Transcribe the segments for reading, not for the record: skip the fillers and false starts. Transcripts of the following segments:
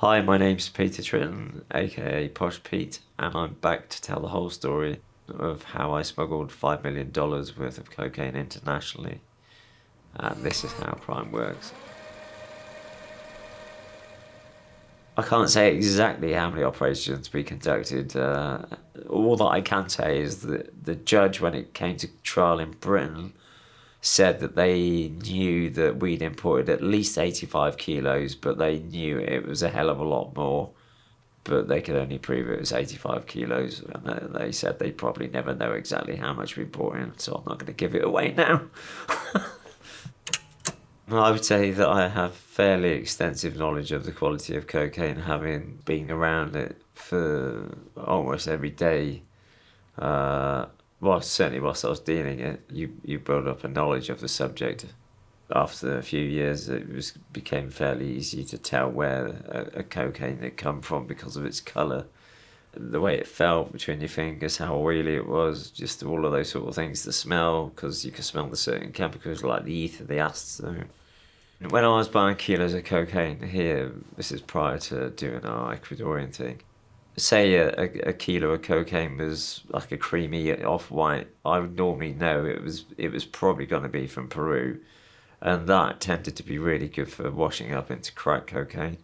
Hi, my name's Pieter Tritton, aka Posh Pete, and I'm back to tell the whole story of how I smuggled $5 million worth of cocaine internationally. And this is how crime works. I can't say exactly how many operations we conducted. All that I can say is that the judge, when it came to trial in Britain, said that they knew that we'd imported at least 85 kilos, but they knew it was a hell of a lot more. But they could only prove it was 85 kilos. And they said they'd probably never know exactly how much we brought in, so I'm not going to give it away now. I would say that I have fairly extensive knowledge of the quality of cocaine, having been around it for almost every day. Certainly whilst I was dealing it, you build up a knowledge of the subject. After a few years, became fairly easy to tell where a cocaine had come from because of its colour, the way it felt between your fingers, how oily it was, just all of those sort of things. The smell, because you could smell the certain chemicals like the ether, the acetone. When I was buying kilos of cocaine here, this is prior to doing our Ecuadorian thing, say a kilo of cocaine was like a creamy off-white, I would normally know it was probably going to be from Peru, and that tended to be really good for washing up into crack cocaine.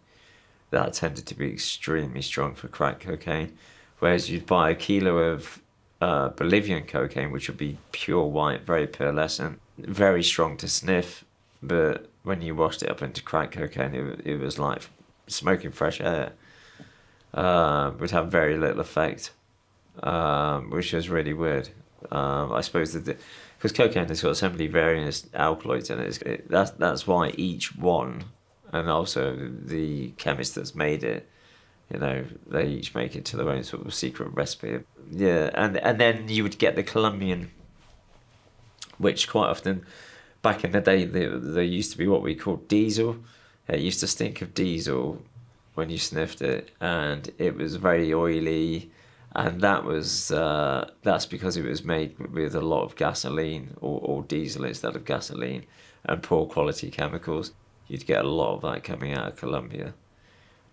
That tended to be extremely strong for crack cocaine, whereas you'd buy a kilo of Bolivian cocaine, which would be pure white, very pearlescent, very strong to sniff, but when you washed it up into crack cocaine, it was like smoking fresh air. Would have very little effect, which was really weird. I suppose that because cocaine has got so many various alkaloids in it, that's why each one, and also the chemist that's made it, they each make it to their own sort of secret recipe. Yeah, and then you would get the Colombian, which quite often, back in the day, there used to be what we called diesel. It used to stink of diesel when you sniffed it, and it was very oily, and that's because it was made with a lot of gasoline or diesel instead of gasoline, and poor quality chemicals. You'd get a lot of that coming out of Colombia,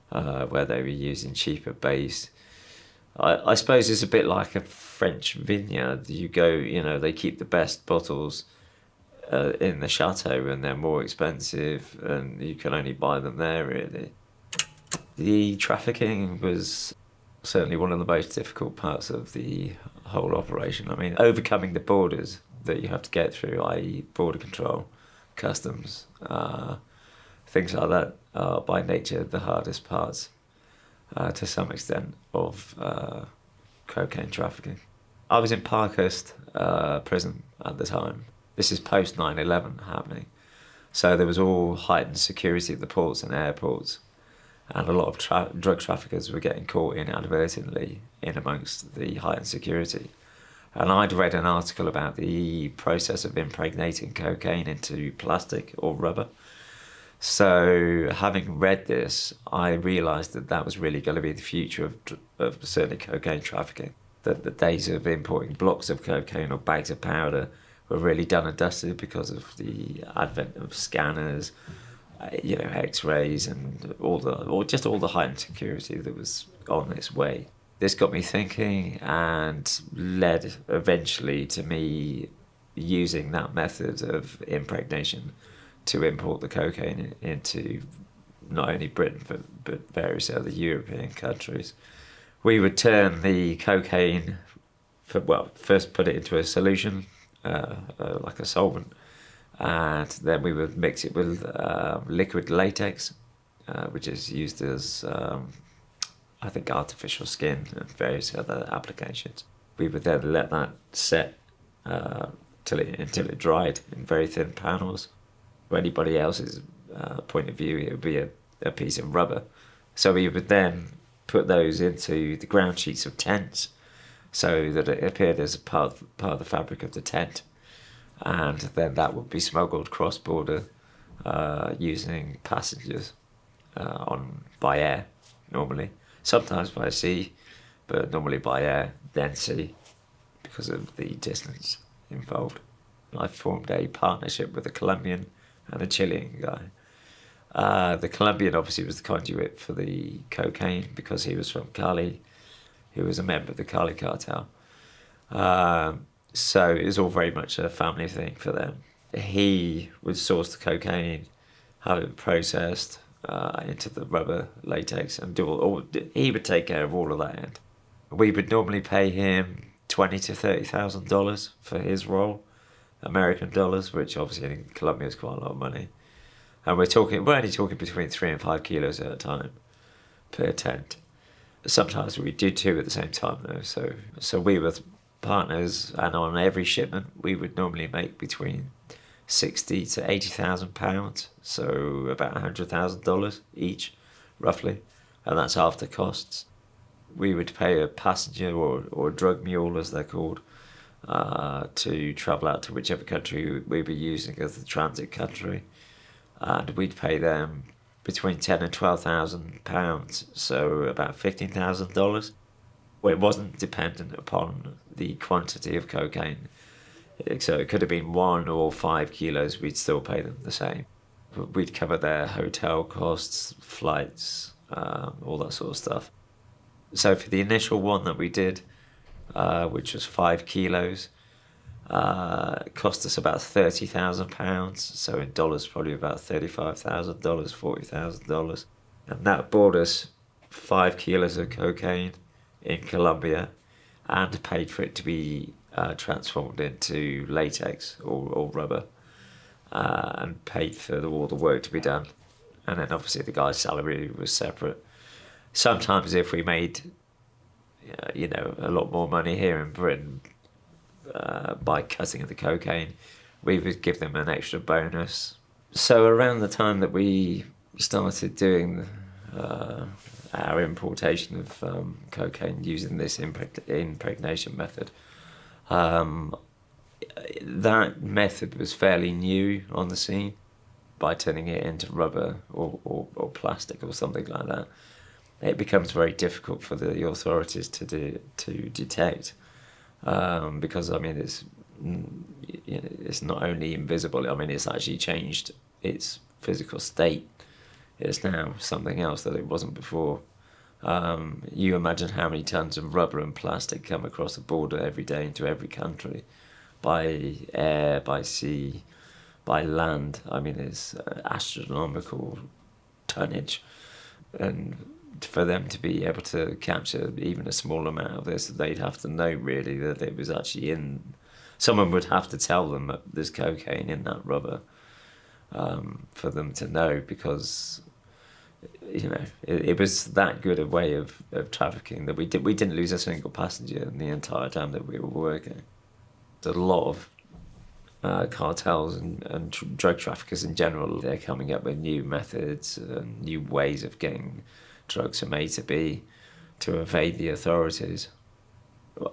where they were using cheaper base. I suppose it's a bit like a French vineyard. You go, they keep the best bottles in the chateau, and they're more expensive, and you can only buy them there, really. The trafficking was certainly one of the most difficult parts of the whole operation. I mean, overcoming the borders that you have to get through, i.e. border control, customs, things like that are by nature the hardest parts, to some extent, of cocaine trafficking. I was in Parkhurst prison at the time. This is post 9/11 happening. So there was all heightened security at the ports and airports. And a lot of drug traffickers were getting caught inadvertently in amongst the heightened security. And I'd read an article about the process of impregnating cocaine into plastic or rubber. So having read this, I realised that was really going to be the future of certainly cocaine trafficking. That the days of importing blocks of cocaine or bags of powder were really done and dusted because of the advent of scanners, X-rays, and all the heightened security that was on its way. This got me thinking and led eventually to me using that method of impregnation to import the cocaine into not only Britain but various other European countries. We would turn the cocaine, first put it into a solution, like a solvent, and then we would mix it with liquid latex, which is used as, I think, artificial skin and various other applications. We would then let that set until it dried in very thin panels. From anybody else's point of view, it would be a piece of rubber. So we would then put those into the ground sheets of tents so that it appeared as a part of the fabric of the tent. And then that would be smuggled cross-border using passengers by air, normally. Sometimes by sea, but normally by air, then sea, because of the distance involved. I formed a partnership with a Colombian and a Chilean guy. The Colombian obviously was the conduit for the cocaine because he was from Cali. He was a member of the Cali cartel. So it was all very much a family thing for them. He would source the cocaine, have it processed into the rubber latex, and he would take care of all of that end. We would normally pay him $20,000 to $30,000 for his role, American dollars, which obviously in Colombia is quite a lot of money. And we're only talking between 3 and 5 kilos at a time per tent. Sometimes we do 2 at the same time though. So we were partners, and on every shipment we would normally make between 60 to 80,000 pounds, so about $100,000 each, roughly, and that's after costs. We would pay a passenger or drug mule, as they're called, to travel out to whichever country we were using as the transit country, and we'd pay them between 10 and 12,000 pounds, so about $15,000. Well, it wasn't dependent upon the quantity of cocaine, so it could have been 1 or 5 kilos. We'd still pay them the same. We'd cover their hotel costs, flights, all that sort of stuff. So for the initial one that we did, which was 5 kilos, it cost us about £30,000. So in dollars, probably about $35,000, $40,000. And that bought us 5 kilos of cocaine in Colombia and paid for it to be transformed into latex or rubber, and paid for all the work to be done. And then obviously the guy's salary was separate. Sometimes if we made, a lot more money here in Britain by cutting the cocaine, we would give them an extra bonus. So around the time that we started doing our importation of cocaine using this impregnation method, that method was fairly new on the scene. By turning it into rubber or plastic or something like that, it becomes very difficult for the authorities to detect, because it's not only invisible. It's actually changed its physical state. It's now something else that it wasn't before. You imagine how many tons of rubber and plastic come across the border every day into every country, by air, by sea, by land. It's astronomical tonnage, and for them to be able to capture even a small amount of this, they'd have to know really that it was actually in. Someone would have to tell them that there's cocaine in that rubber, for them to know, because it was that good a way of trafficking that we didn't lose a single passenger in the entire time that we were working. There's a lot of cartels and drug traffickers in general. They're coming up with new methods and new ways of getting drugs from A to B to evade the authorities.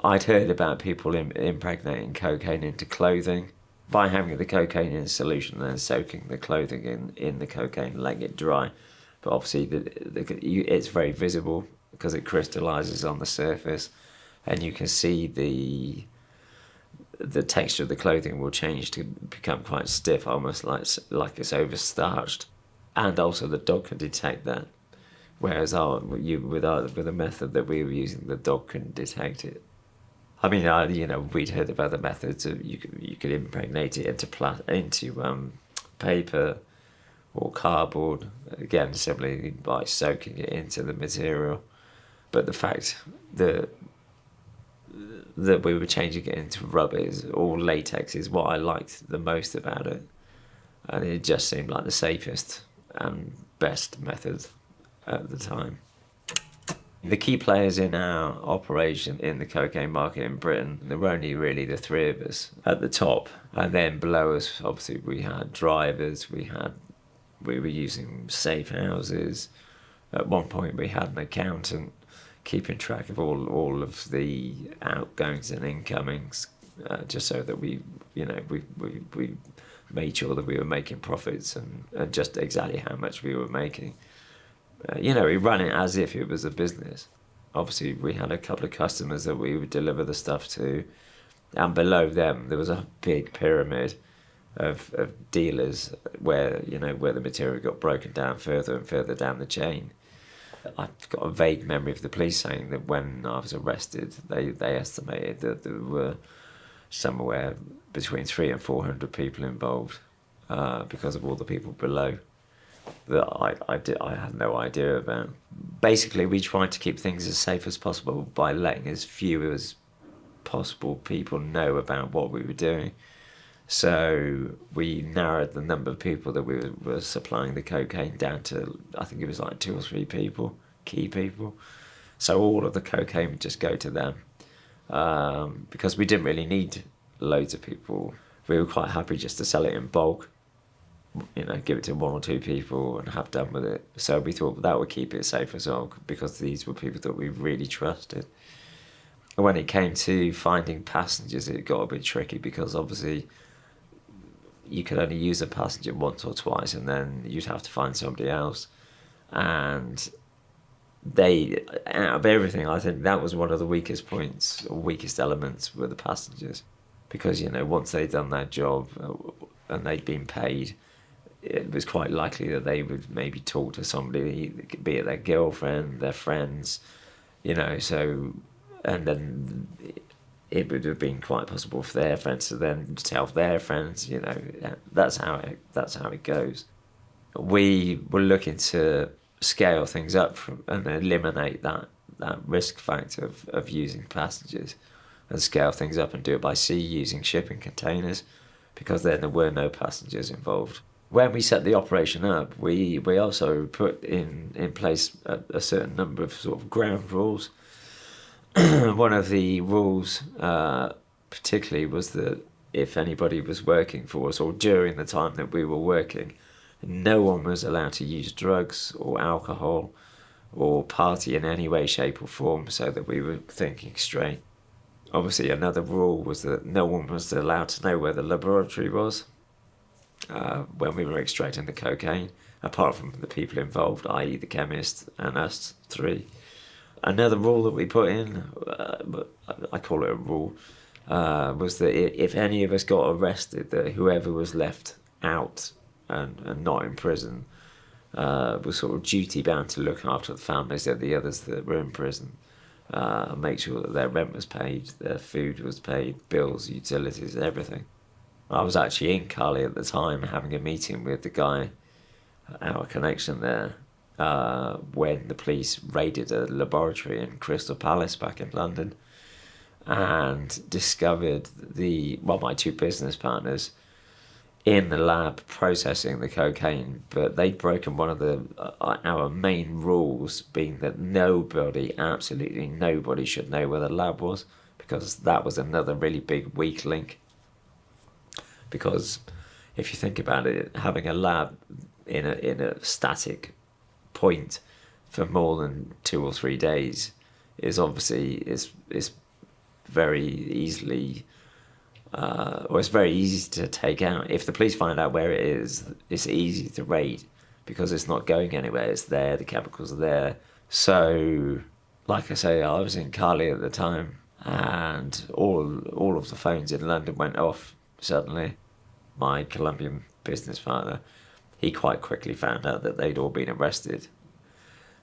I'd heard about people impregnating cocaine into clothing by having the cocaine in solution and then soaking the clothing in the cocaine, letting it dry. But obviously it's very visible because it crystallizes on the surface, and you can see the texture of the clothing will change to become quite stiff, almost like it's overstarched, and also the dog can detect that. Whereas with a method that we were using, the dog couldn't detect it. We'd heard about the methods of you could impregnate it into paper or cardboard, again simply by soaking it into the material. But the fact that we were changing it into rubber, or latex, is what I liked the most about it, and it just seemed like the safest and best method at the time. The key players in our operation in the cocaine market in Britain, there were only really the 3 of us at the top, and then below us obviously we had drivers, we were using safe houses. At one point we had an accountant keeping track of all of the outgoings and incomings, just so that we made sure that we were making profits and just exactly how much we were making. We ran it as if it was a business. Obviously we had a couple of customers that we would deliver the stuff to, and below them there was a big pyramid of dealers where the material got broken down further and further down the chain. I've got a vague memory of the police saying that when I was arrested, they estimated that there were somewhere between 300 and 400 people involved, because of all the people below that I had no idea about. Basically, we tried to keep things as safe as possible by letting as few as possible people know about what we were doing. So we narrowed the number of people that we were supplying the cocaine down to, I think it was like 2 or 3 people, key people. So all of the cocaine would just go to them, because we didn't really need loads of people. We were quite happy just to sell it in bulk, give it to 1 or 2 people and have done with it. So we thought that would keep it safe as well, because these were people that we really trusted. And when it came to finding passengers, it got a bit tricky, because obviously you could only use a passenger once or twice, and then you'd have to find somebody else. And out of everything, I think that was one of the weakest points, or weakest elements, were the passengers. Because, once they'd done their job and they'd been paid, it was quite likely that they would maybe talk to somebody, be it their girlfriend, their friends, so, and then it would have been quite possible for their friends to then tell their friends, that's how it goes. We were looking to scale things up and eliminate that risk factor of using passengers, and scale things up and do it by sea using shipping containers, because then there were no passengers involved. When we set the operation up, we also put in place a certain number of sort of ground rules. One of the rules, particularly, was that if anybody was working for us, or during the time that we were working, no one was allowed to use drugs or alcohol or party in any way, shape or form, so that we were thinking straight. Obviously, another rule was that no one was allowed to know where the laboratory was when we were extracting the cocaine, apart from the people involved, i.e. the chemist and us 3. Another rule that we put in, I call it a rule, was that if any of us got arrested, that whoever was left out and not in prison was sort of duty bound to look after the families of the others that were in prison, make sure that their rent was paid, their food was paid, bills, utilities, everything. I was actually in Cali at the time having a meeting with the guy, our connection there, when the police raided a laboratory in Crystal Palace back in London, and discovered my 2 business partners in the lab processing the cocaine, but they'd broken one of our main rules, being that absolutely nobody should know where the lab was, because that was another really big weak link. Because if you think about it, having a lab in a static point for more than 2 or 3 days is obviously is very easily it's very easy to take out. If the police find out where it is, it's easy to raid, because it's not going anywhere. It's there, the chemicals are there. So, like I say, I was in Cali at the time, and all of the phones in London went off suddenly. My Colombian business partner, he quite quickly found out that they'd all been arrested,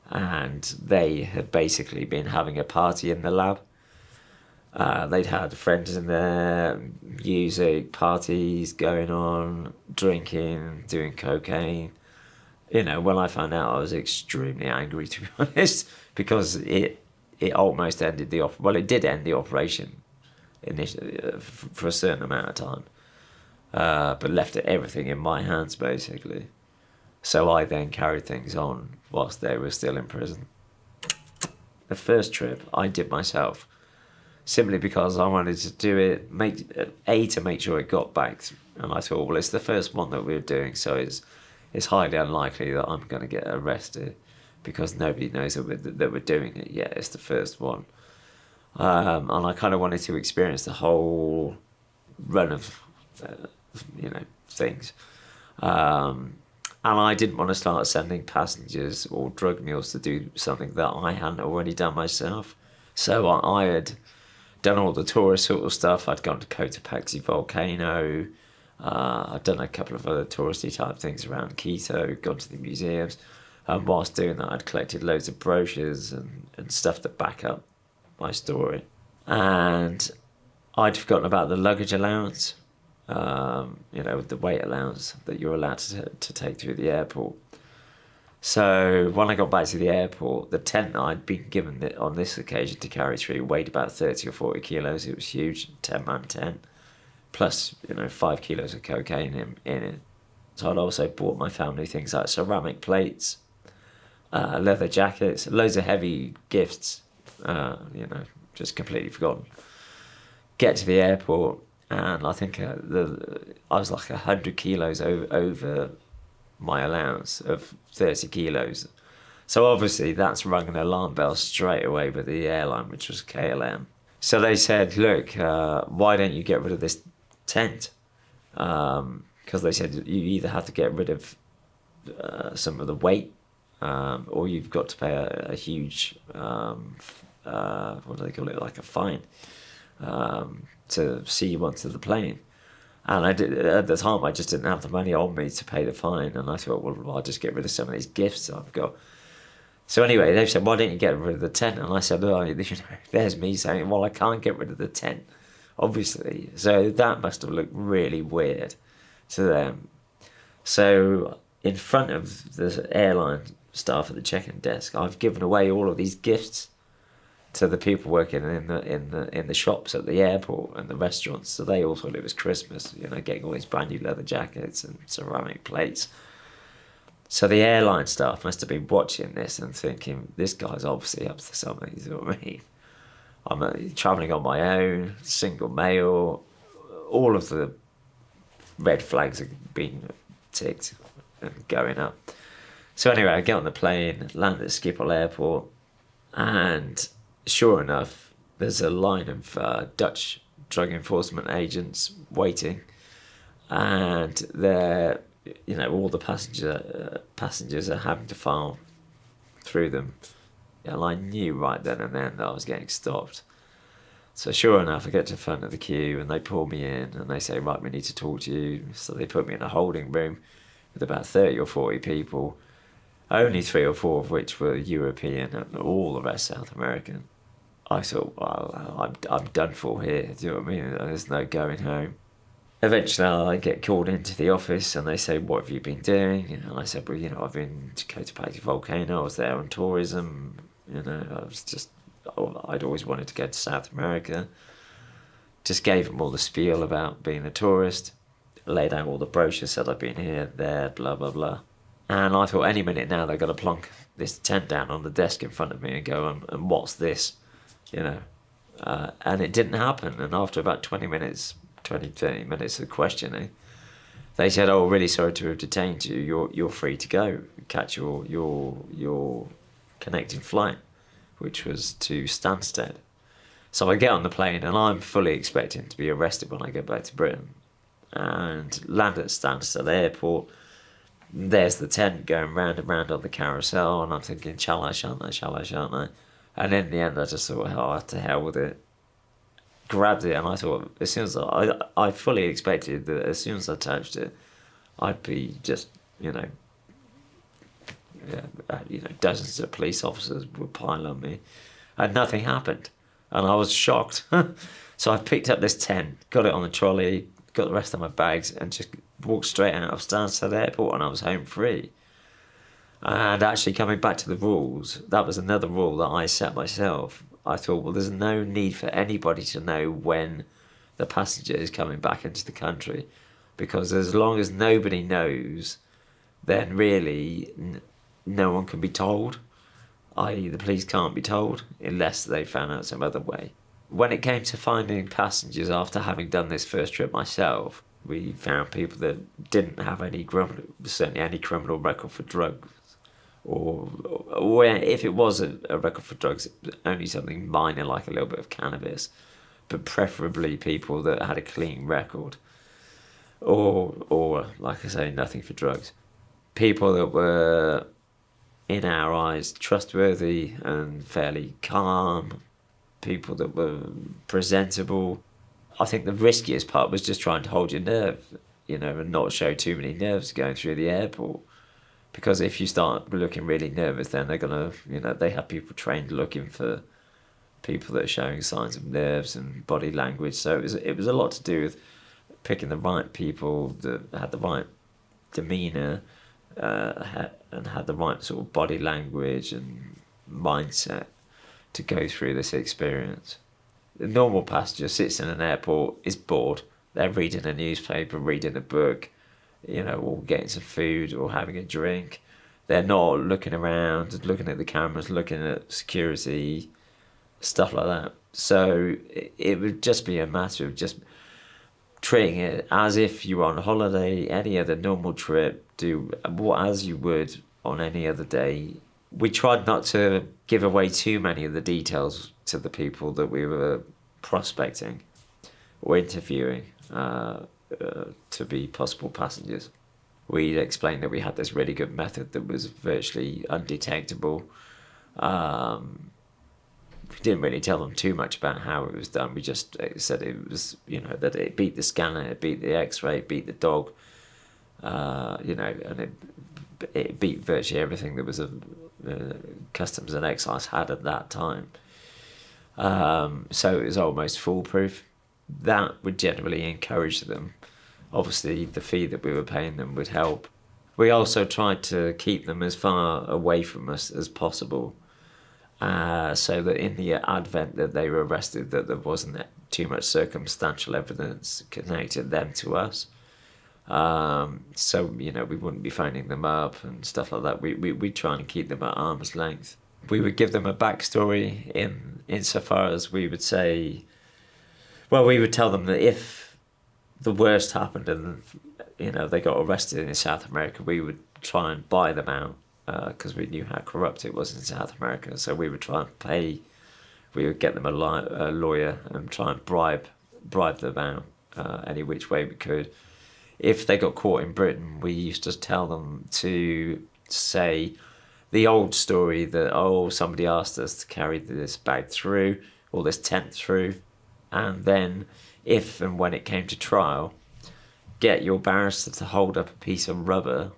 and they had basically been having a party in the lab. They'd had friends in there, music, parties going on, drinking, doing cocaine. When I found out, I was extremely angry, to be honest, because it almost ended it did end the operation initially, for a certain amount of time, but left everything in my hands, basically. So I then carried things on whilst they were still in prison. The first trip I did myself, simply because I wanted to do it, to make sure it got back. And I thought, well, it's the first one that we're doing, so it's highly unlikely that I'm going to get arrested, because nobody knows that we're doing it yet. It's the first one. And I kind of wanted to experience the whole run of, things. And I didn't want to start sending passengers or drug mules to do something that I hadn't already done myself. So I had done all the tourist sort of stuff. I'd gone to Cotopaxi volcano. I've done a couple of other touristy type things around Quito, gone to the museums. And whilst doing that, I'd collected loads of brochures and stuff to back up my story. And I'd forgotten about the luggage allowance, the weight allowance that you're allowed to take through the airport. So when I got back to the airport, the tent that I'd been given on this occasion to carry through weighed about 30 or 40 kilos. It was huge, 10-man tent, plus 5 kilos of cocaine in it. So I'd also bought my family things like ceramic plates, leather jackets, loads of heavy gifts, just completely forgotten. Get to the airport, and I think I was like 100 kilos over my allowance of 30 kilos. So obviously that's rung an alarm bell straight away with the airline, which was KLM. So they said, look, why don't you get rid of this tent? Because they said you either have to get rid of some of the weight, or you've got to pay a huge, what do they call it, like a fine, to see you onto the plane. And at the time, I just didn't have the money on me to pay the fine. And I thought, well, I'll just get rid of some of these gifts I've got. So anyway, they said, why don't you get rid of the tent? And I said, there's me saying, well, I can't get rid of the tent, obviously. So that must have looked really weird to them. So in front of the airline staff at the check-in desk, I've given away all of these gifts to the people working in the shops at the airport and the restaurants. So they all thought it was Christmas, getting all these brand new leather jackets and ceramic plates. So the airline staff must have been watching this and thinking, this guy's obviously up to something, you know what I mean? I'm travelling on my own, single male, all of the red flags have been ticked and going up. So anyway, I get on the plane, land at Schiphol Airport, and sure enough, there's a line of Dutch drug enforcement agents waiting, and they're, all the passengers are having to file through them. And I knew right then and then that I was getting stopped. So sure enough, I get to the front of the queue and they pull me in and they say, right, we need to talk to you. So they put me in a holding room with about 30 or 40 people, only 3 or 4 of which were European and all the rest South American. I thought, well, I'm done for here. Do you know what I mean? There's no going home. Eventually, I get called into the office and they say, what have you been doing? And I said, well, I've been to Cotopaxi Volcano. I was there on tourism. I'd always wanted to go to South America. Just gave them all the spiel about being a tourist. Laid out all the brochures, said I'd been here, there, blah, blah, blah. And I thought any minute now they're going to plonk this tent down on the desk in front of me and go, and what's this? And it didn't happen. And after about 30 minutes of questioning, they said, oh, really sorry to have detained you. You're free to go. Catch your connecting flight, which was to Stansted. So I get on the plane and I'm fully expecting to be arrested when I get back to Britain. And land at Stansted Airport. There's the tent going round and round on the carousel, and I'm thinking, shall I, shan't I? And in the end, I just thought, oh, to hell with it. Grabbed it, and I thought, as soon as I fully expected that as soon as I touched it, I'd be just, dozens of police officers would pile on me, and nothing happened, and I was shocked. So I picked up this tent, got it on the trolley, got the rest of my bags, and just walked straight out of Stansted Airport, and I was home free. And actually coming back to the rules, that was another rule that I set myself. I thought, well, there's no need for anybody to know when the passenger is coming back into the country, because as long as nobody knows, then really no one can be told, i.e. the police can't be told, unless they found out some other way. When it came to finding passengers after having done this first trip myself, we found people that didn't have certainly any criminal record for drugs. Or if it was a record for drugs, only something minor like a little bit of cannabis, but preferably people that had a clean record, or like I say, nothing for drugs. People that were, in our eyes, trustworthy and fairly calm, people that were presentable. I think the riskiest part was just trying to hold your nerve. and not show too many nerves going through the airport. Because if you start looking really nervous, then they're going to, they have people trained looking for people that are showing signs of nerves and body language. So it was a lot to do with picking the right people that had the right demeanour and had the right sort of body language and mindset to go through this experience. The normal passenger sits in an airport, is bored. They're reading a newspaper, reading a book, or getting some food or having a drink. They're not looking around, looking at the cameras, looking at security, stuff like that. So it would just be a matter of just treating it as if you were on holiday, any other normal trip, do as you would on any other day. We tried not to give away too many of the details to the people that we were prospecting or interviewing to be possible passengers. We explained that we had this really good method that was virtually undetectable. We didn't really tell them too much about how it was done. We just said it was, that it beat the scanner, it beat the X-ray, it beat the dog, and it beat virtually everything that was customs and excise had at that time. So it was almost foolproof. That would generally encourage them. Obviously, the fee that we were paying them would help. We also tried to keep them as far away from us as possible, so that in the advent that they were arrested, that there wasn't too much circumstantial evidence connecting them to us. So, we wouldn't be phoning them up and stuff like that. We'd try and keep them at arm's length. We would give them a backstory insofar as we would say, we would tell them that if the worst happened and, they got arrested in South America, we would try and buy them out because we knew how corrupt it was in South America. So we would try and we would get them a lawyer and try and bribe them out any which way we could. If they got caught in Britain, we used to tell them to say the old story that, somebody asked us to carry this bag through or this tent through. And then if and when it came to trial, get your barrister to hold up a piece of rubber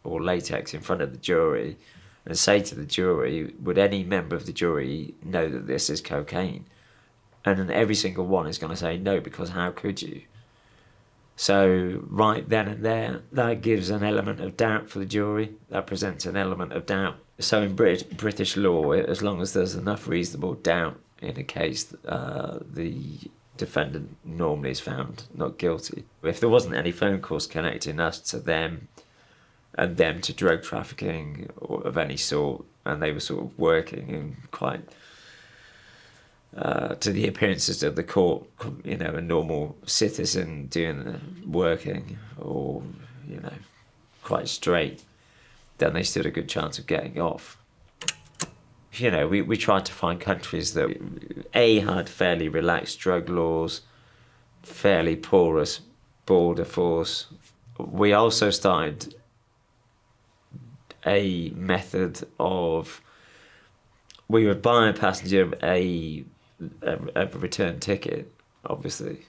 or latex in front of the jury and say to the jury, would any member of the jury know that this is cocaine? And then every single one is going to say no, because how could you? So right then and there, that gives an element of doubt for the jury. That presents an element of doubt. So in British law, as long as there's enough reasonable doubt in a case, the defendant normally is found not guilty. If there wasn't any phone calls connecting us to them and them to drug trafficking or of any sort, and they were sort of working in quite to the appearances of the court, a normal citizen working or, quite straight, then they stood a good chance of getting off. We tried to find countries that had fairly relaxed drug laws, fairly porous border force. We also started a method of, we would buy a passenger a return ticket, obviously.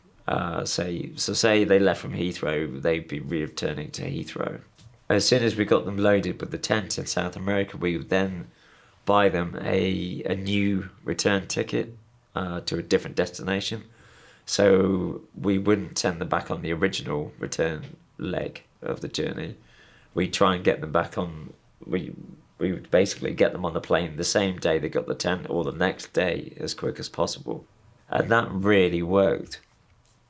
Say they left from Heathrow, they'd be returning to Heathrow. As soon as we got them loaded with the tent in South America, we would then buy them a new return ticket to a different destination. So we wouldn't send them back on the original return leg of the journey. We'd try and get them back on, we would basically get them on the plane the same day they got the tent or the next day as quick as possible. And that really worked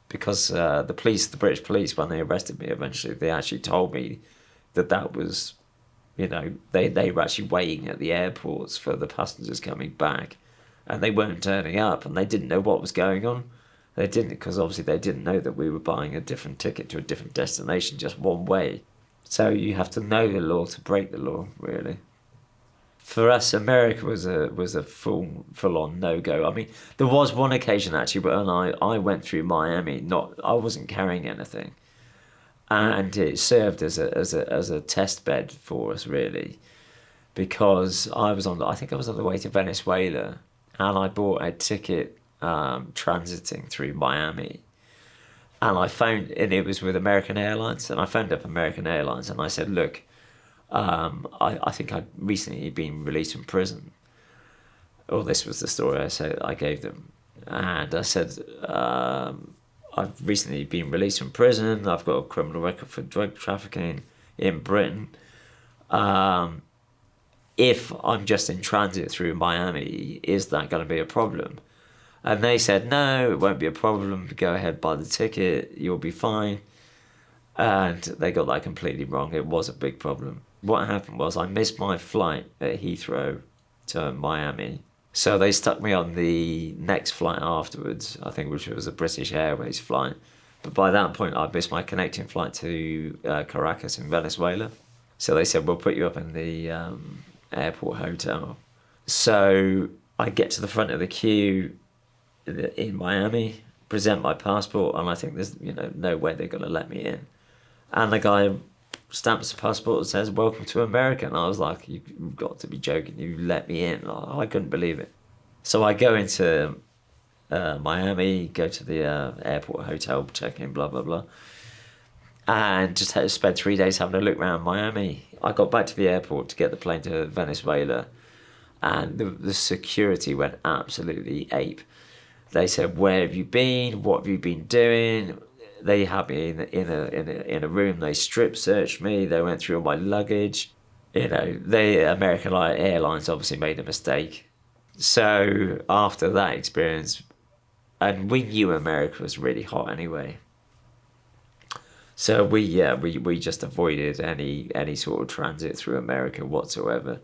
because the British police, when they arrested me eventually, they actually told me that was, they were actually waiting at the airports for the passengers coming back and they weren't turning up and they didn't know what was going on. They didn't, because obviously they didn't know that we were buying a different ticket to a different destination, just one way. So you have to know the law to break the law, really. For us, America was a full-on no-go. I mean, there was one occasion actually when I went through Miami. I wasn't carrying anything, and it served as a test bed for us, really, because I think I was on the way to Venezuela, and I bought a ticket transiting through Miami, And and it was with American Airlines, and I phoned up American Airlines and I said, look, I think I'd recently been released from prison. Well, this was the story I gave them. And I said, I've recently been released from prison. I've got a criminal record for drug trafficking in Britain. If I'm just in transit through Miami, is that going to be a problem? And they said, no, it won't be a problem. Go ahead, buy the ticket. You'll be fine. And they got that completely wrong. It was a big problem. What happened was I missed my flight at Heathrow to Miami. So they stuck me on the next flight afterwards, I think, which was a British Airways flight. But by that point, I missed my connecting flight to Caracas in Venezuela. So they said, we'll put you up in the airport hotel. So I get to the front of the queue in Miami, present my passport, and I think there's no way they're going to let me in. And the guy stamps the passport and says, welcome to America. And I was like, you've got to be joking, you let me in. I couldn't believe it. So I go into Miami, go to the airport hotel, check in, blah, blah, blah. And just had to spend 3 days having a look around Miami. I got back to the airport to get the plane to Venezuela, and the security went absolutely ape. They said, where have you been? What have you been doing? They had me in a room. They strip searched me. They went through all my luggage. American Airlines obviously made a mistake. So after that experience, and we knew America was really hot anyway. So we just avoided any sort of transit through America whatsoever,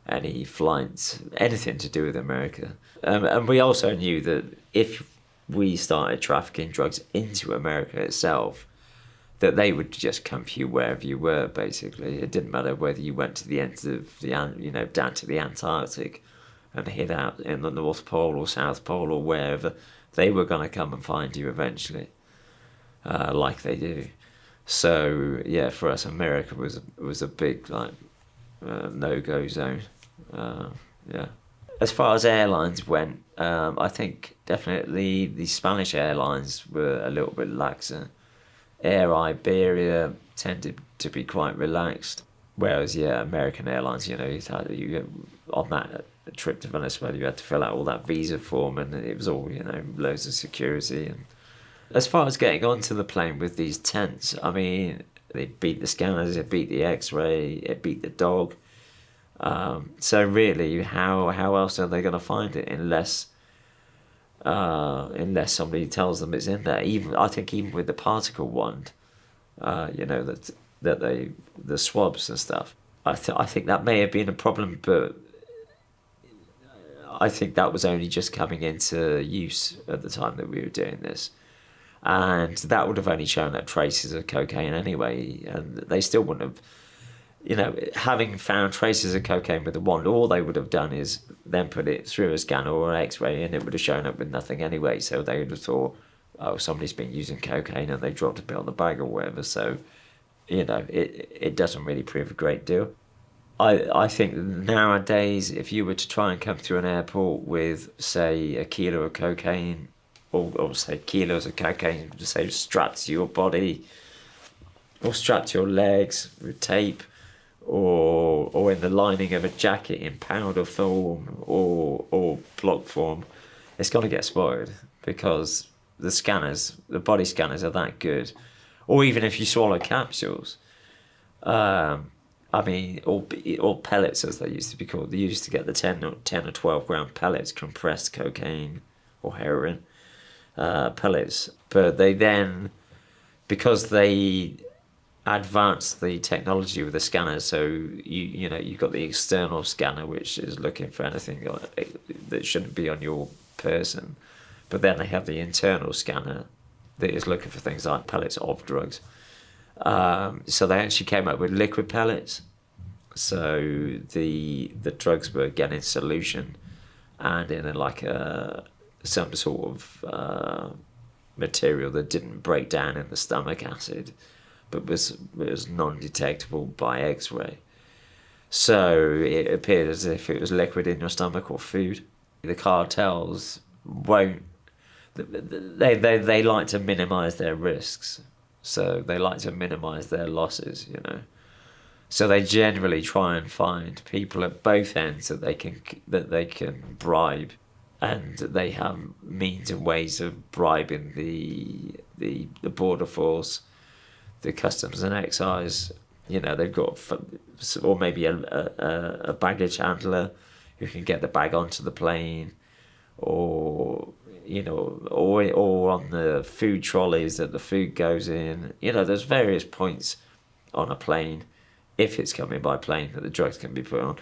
any flights, anything to do with America. And we also knew that if we started trafficking drugs into America itself, that they would just come for you wherever you were, basically. It didn't matter whether you went to the ends of down to the Antarctic and hid out in the North Pole or South Pole or wherever, they were going to come and find you eventually, like they do. So yeah, for us, America was a big no-go zone. Yeah. As far as airlines went, I think definitely the Spanish airlines were a little bit laxer. Air Iberia tended to be quite relaxed, whereas American Airlines, on that trip to Venezuela, you had to fill out all that visa form, and it was all loads of security. And as far as getting onto the plane with these tents, I mean, they beat the scanners, it beat the X-ray, it beat the dog. So really, how else are they going to find it unless somebody tells them it's in there? I think even with the particle wand, that the swabs and stuff. I think that may have been a problem, but I think that was only just coming into use at the time that we were doing this. And that would have only shown up traces of cocaine anyway, and they still wouldn't have, having found traces of cocaine with the wand, all they would have done is then put it through a scanner or an X-ray, and it would have shown up with nothing anyway. So they would have thought, oh, somebody's been using cocaine and they dropped a bit on the bag or whatever. So, it doesn't really prove a great deal. I think nowadays, if you were to try and come through an airport with, say, a kilo of cocaine, or say kilos of cocaine, say strapped to your body, or strapped to your legs with tape, or in the lining of a jacket in powder form or block form, it's going to get spotted because the body scanners are that good. Or even if you swallow capsules, or pellets as they used to be called. They used to get the 10 or 12 gram pellets, compressed cocaine or heroin pellets. But they then, because they advanced the technology with the scanners, so you've got the external scanner, which is looking for anything that shouldn't be on your person. But then they have the internal scanner that is looking for things like pellets of drugs. So they actually came up with liquid pellets. So the drugs were again in solution and in some sort of material that didn't break down in the stomach acid, but was non-detectable by X-ray. So it appeared as if it was liquid in your stomach or food. The cartels they like to minimize their risks, so they like to minimize their losses, you know. So they generally try and find people at both ends that they can bribe, and they have means and ways of bribing the border force, the customs and excise. You know, they've got, or maybe a baggage handler who can get the bag onto the plane, or you know, or on the food trolleys that the food goes in. You know, there's various points on a plane, if it's coming by plane, that the drugs can be put on.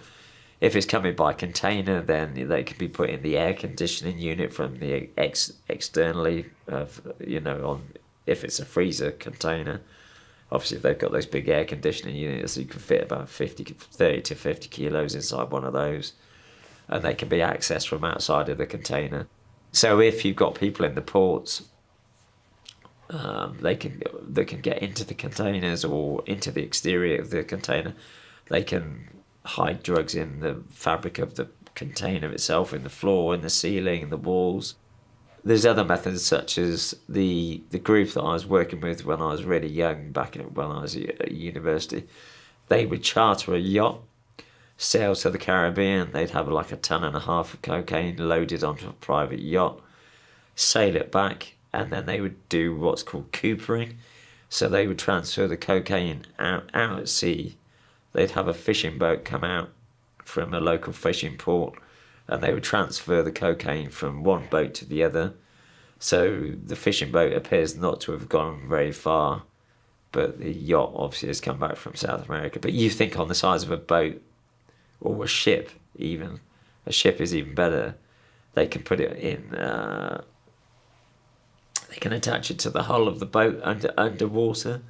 If it's coming by container, then they can be put in the air conditioning unit from the externally, you know, on, if it's a freezer container. Obviously, they've got those big air conditioning units, so you can fit about 30 to 50 kilos inside one of those, and they can be accessed from outside of the container. So if you've got people in the ports, they can get into the containers or into the exterior of the container. They can hide drugs in the fabric of the container itself, in the floor, in the ceiling, in the walls. There's other methods, such as the group that I was working with when I was really young, when I was at university. They would charter a yacht, sail to the Caribbean. They'd have like 1.5 tons of cocaine loaded onto a private yacht, sail it back, and then they would do what's called coopering. So they would transfer the cocaine out at sea. They'd have a fishing boat come out from a local fishing port, and they would transfer the cocaine from one boat to the other. So the fishing boat appears not to have gone very far, but the yacht obviously has come back from South America. But you think on the size of a boat, or a ship even. A ship is even better. They can put it in, they can attach it to the hull of the boat underwater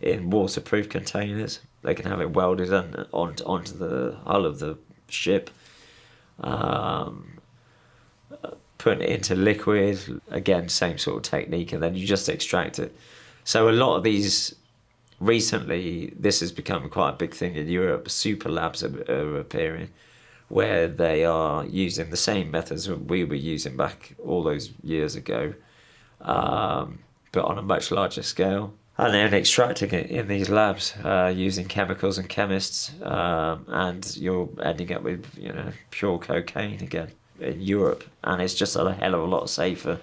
in waterproof containers. They can have it welded onto the hull of the ship. Putting it into liquid, again, same sort of technique, and then you just extract it. So a lot of these, recently, this has become quite a big thing in Europe. Super labs are appearing, where they are using the same methods that we were using back all those years ago, but on a much larger scale. And then extracting it in these labs using chemicals and chemists, and you're ending up with, you know, pure cocaine again in Europe, and it's just a hell of a lot safer.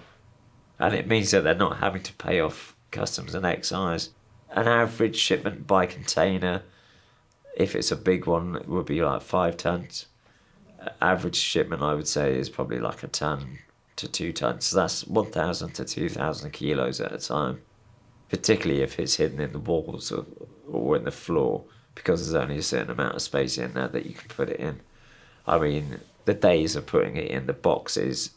And it means that they're not having to pay off customs and excise. An average shipment by container, if it's a big one, would be like 5 tons. Average shipment, I would say, is probably like 1 ton to 2 tons. So that's 1,000 to 2,000 kilos at a time, particularly if it's hidden in the walls or in the floor, because there's only a certain amount of space in there that you can put it in. I mean, the days of putting it in the boxes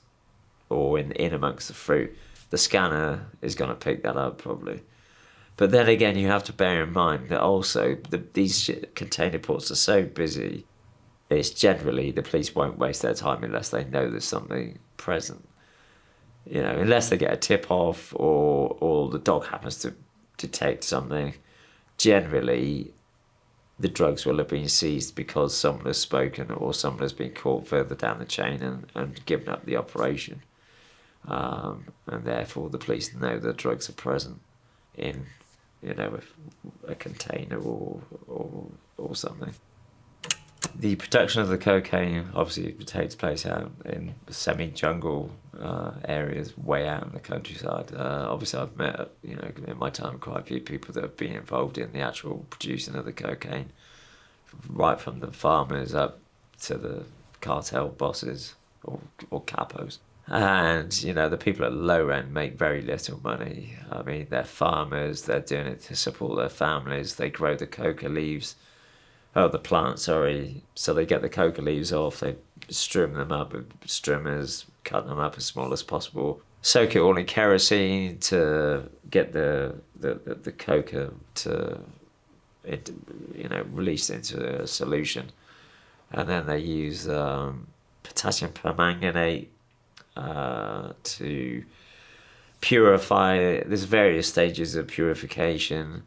or in amongst the fruit, the scanner is going to pick that up probably. But then again, you have to bear in mind that also these container ports are so busy, it's generally the police won't waste their time unless they know there's something present. You know, unless they get a tip off or the dog happens to detect something, generally the drugs will have been seized because someone has spoken or someone has been caught further down the chain and given up the operation. And therefore the police know the drugs are present in, you know, a container or something. The production of the cocaine obviously takes place out in semi-jungle areas, way out in the countryside. Obviously, I've met, you know, in my time, quite a few people that have been involved in the actual producing of the cocaine, right from the farmers up to the cartel bosses or capos. And, you know, the people at the low end make very little money. I mean, they're farmers, they're doing it to support their families, they grow the coca leaves. Oh, the plant, sorry. So they get the coca leaves off, they strim them up with strimmers, cut them up as small as possible, soak it all in kerosene to get the coca released into a solution. And then they use potassium permanganate to purify it. There's various stages of purification,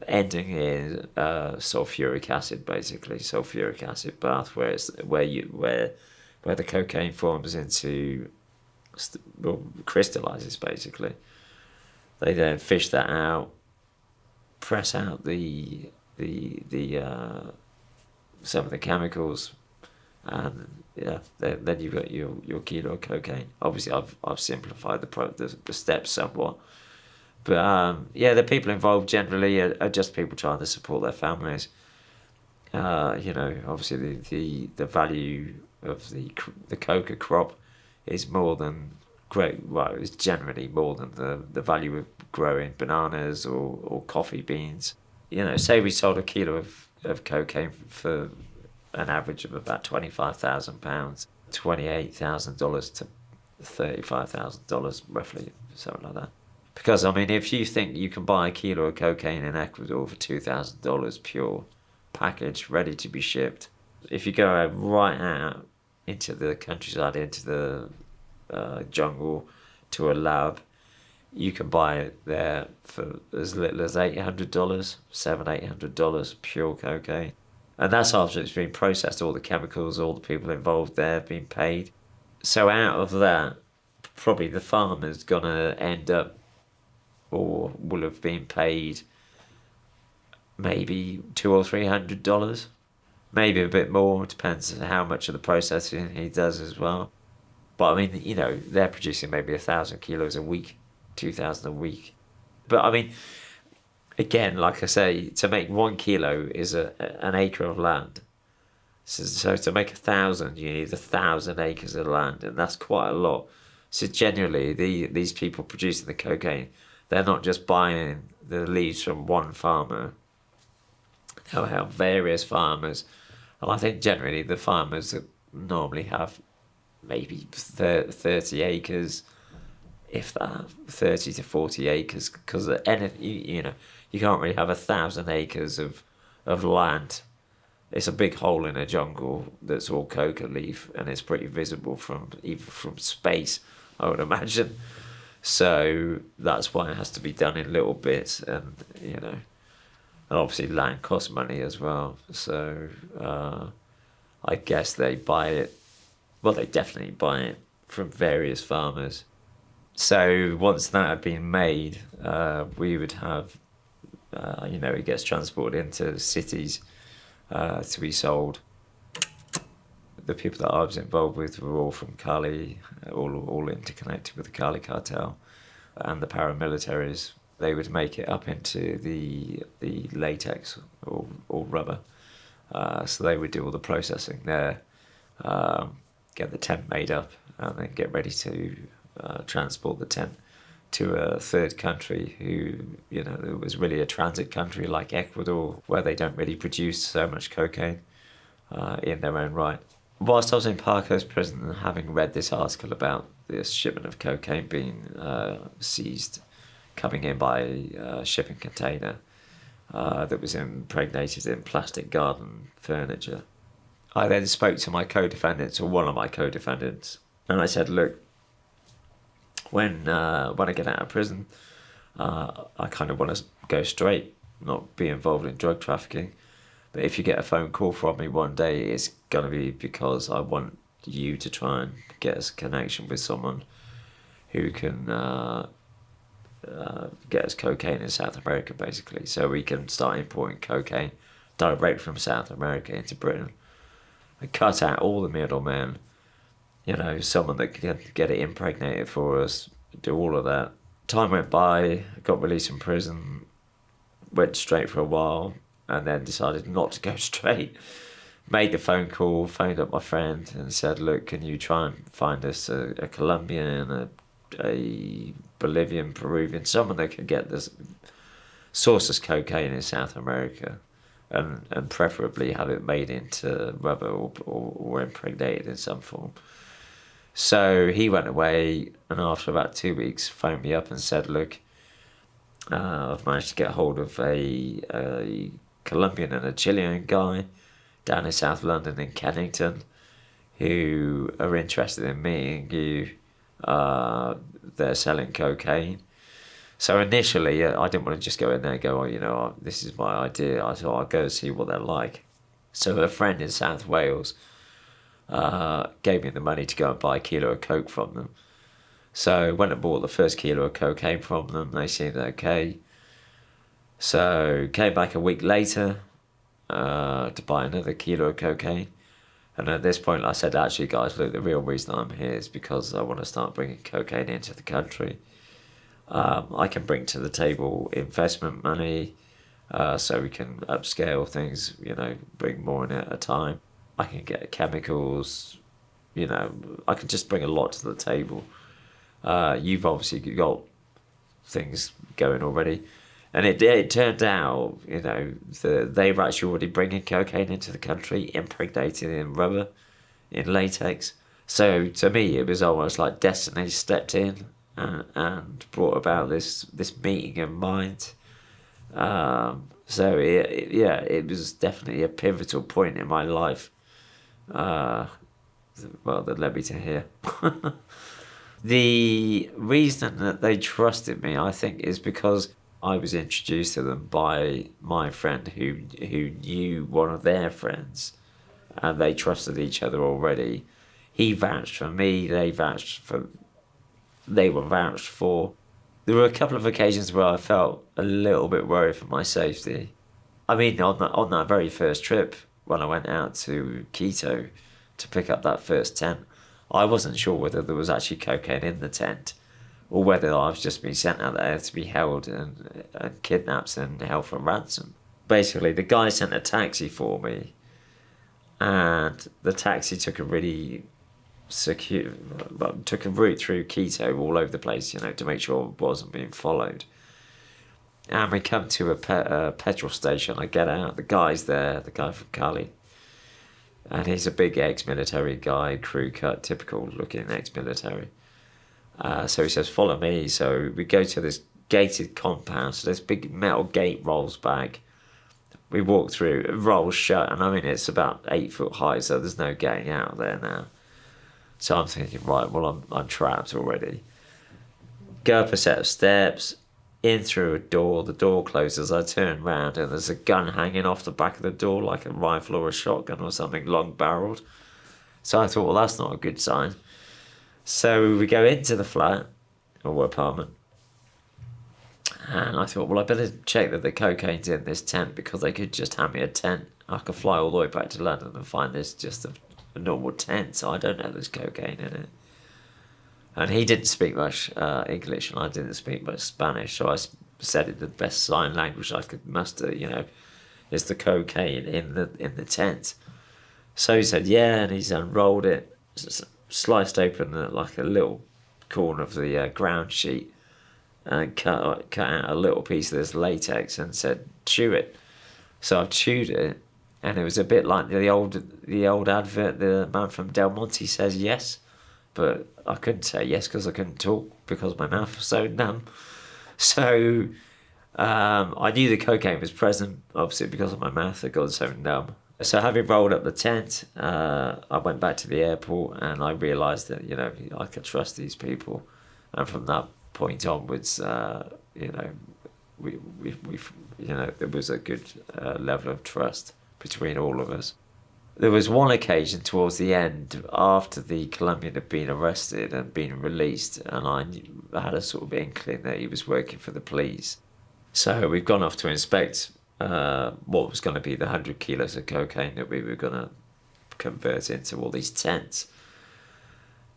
ending in sulfuric acid, basically sulfuric acid bath, where the cocaine forms into crystallizes basically. They then fish that out, press out the some of the chemicals, and then you've got your kilo of cocaine. Obviously, I've simplified the steps somewhat, but the people involved generally are just people trying to support their families. Obviously the value of the coca crop is more than great. Well, it's generally more than the value of growing bananas or coffee beans. Say we sold a kilo of cocaine for an average of about £25,000, $28,000 to $35,000 roughly, something like that. Because if you think you can buy a kilo of cocaine in Ecuador for $2,000 pure, packaged, ready to be shipped, if you go right out into the countryside, into the jungle, to a lab, you can buy it there for as little as $800, $800 pure cocaine. And that's after it's been processed, all the chemicals, all the people involved there have been paid. So out of that, probably the farmer's gonna end up, or will have been paid, maybe $200 or $300, maybe a bit more. Depends on how much of the processing he does as well. But they're producing maybe 1,000 kilos a week, 2,000 a week. But again, like I say, to make 1 kilo is an acre of land. So to make 1,000, you need 1,000 acres of land, and that's quite a lot. So generally, these people producing the cocaine, they're not just buying the leaves from one farmer. They'll have various farmers, and I think generally the farmers normally have maybe 30 acres, if that, 30 to 40 acres, because you can't really have 1,000 acres of land. It's a big hole in a jungle that's all coca leaf, and it's pretty visible even from space, I would imagine. So that's why it has to be done in little bits, and obviously land costs money as well. So I guess they buy it. Well, they definitely buy it from various farmers. So once that had been made, we would have, it gets transported into cities to be sold. The people that I was involved with were all from Cali, all interconnected with the Cali cartel and the paramilitaries. They would make it up into the latex or rubber. So they would do all the processing there, get the tent made up, and then get ready to transport the tent to a third country who, it was really a transit country like Ecuador, where they don't really produce so much cocaine in their own right. Whilst I was in Parkhurst prison, having read this article about this shipment of cocaine being seized, coming in by a shipping container that was impregnated in plastic garden furniture, I then spoke to my co-defendants, or one of my co-defendants, and I said, look, when I get out of prison, I kind of want to go straight, not be involved in drug trafficking. But if you get a phone call from me one day, it's going to be because I want you to try and get us a connection with someone who can get us cocaine in South America, basically, so we can start importing cocaine direct from South America into Britain and cut out all the middlemen. Someone that can get it impregnated for us, do all of that. Time went by, got released from prison, went straight for a while, and then decided not to go straight. Made the phone call, phoned up my friend and said, look, can you try and find us a Colombian, a Bolivian, Peruvian, someone that can get this, source us cocaine in South America, and preferably have it made into rubber or impregnated in some form. So he went away, and after about 2 weeks phoned me up and said, look, I've managed to get hold of a Colombian and a Chilean guy down in South London in Kennington who are interested in meeting you. They're selling cocaine. So initially, I didn't want to just go in there and go, this is my idea. I thought I'd go see what they're like. So a friend in South Wales gave me the money to go and buy a kilo of coke from them. So went and bought the first kilo of cocaine from them. They seemed okay. So came back a week later to buy another kilo of cocaine. And at this point I said, actually guys, look, the real reason I'm here is because I want to start bringing cocaine into the country. I can bring to the table investment money, so we can upscale things, bring more in at a time. I can get chemicals, I can just bring a lot to the table. You've obviously got things going already. And it turned out, they were actually already bringing cocaine into the country, impregnated in rubber, in latex. So to me, it was almost like destiny stepped in and brought about this meeting of minds. So it was definitely a pivotal point in my life. That led me to here. The reason that they trusted me, I think, is because I was introduced to them by my friend who knew one of their friends, and they trusted each other already. He vouched for me, they were vouched for. There were a couple of occasions where I felt a little bit worried for my safety. I mean, on that very first trip, when I went out to Quito to pick up that first tent, I wasn't sure whether there was actually cocaine in the tent, or whether I was just being sent out there to be held and kidnapped and held for ransom. Basically, the guy sent a taxi for me, and the taxi took a really took a route through Quito all over the place, to make sure it wasn't being followed. And we come to a petrol station. I get out, the guy's there, the guy from Cali. And he's a big ex-military guy, crew cut, typical looking ex-military. So he says, follow me. So we go to this gated compound. So this big metal gate rolls back. We walk through, it rolls shut. And I mean, it's about 8 foot high, so there's no getting out there now. So I'm thinking, right, well, I'm trapped already. Go up a set of steps, in through a door. The door closes. I turn around and there's a gun hanging off the back of the door, like a rifle or a shotgun or something, long barreled. So I thought, well, that's not a good sign. So we go into the flat or apartment, and I thought, well, I better check that the cocaine's in this tent, because they could just hand me a tent. I could fly all the way back to London and find this just a normal tent, so I don't know there's cocaine in it. And he didn't speak much English, and I didn't speak much Spanish, so I said in the best sign language I could muster, is the cocaine in the tent? So he said, yeah, and he's unrolled it, sliced open like a little corner of the ground sheet, and cut out a little piece of this latex and said, chew it. So I chewed it, and it was a bit like the old advert, the man from Del Monte says yes, but I couldn't say yes because I couldn't talk because my mouth was so numb. So I knew the cocaine was present, obviously because of my mouth had gone so numb. So having rolled up the tent, I went back to the airport, and I realised that I could trust these people, and from that point onwards, there was a good level of trust between all of us. There was one occasion towards the end, after the Colombian had been arrested and been released, and I had a sort of inkling that he was working for the police. So we've gone off to inspect what was going to be the 100 kilos of cocaine that we were going to convert into all these tents.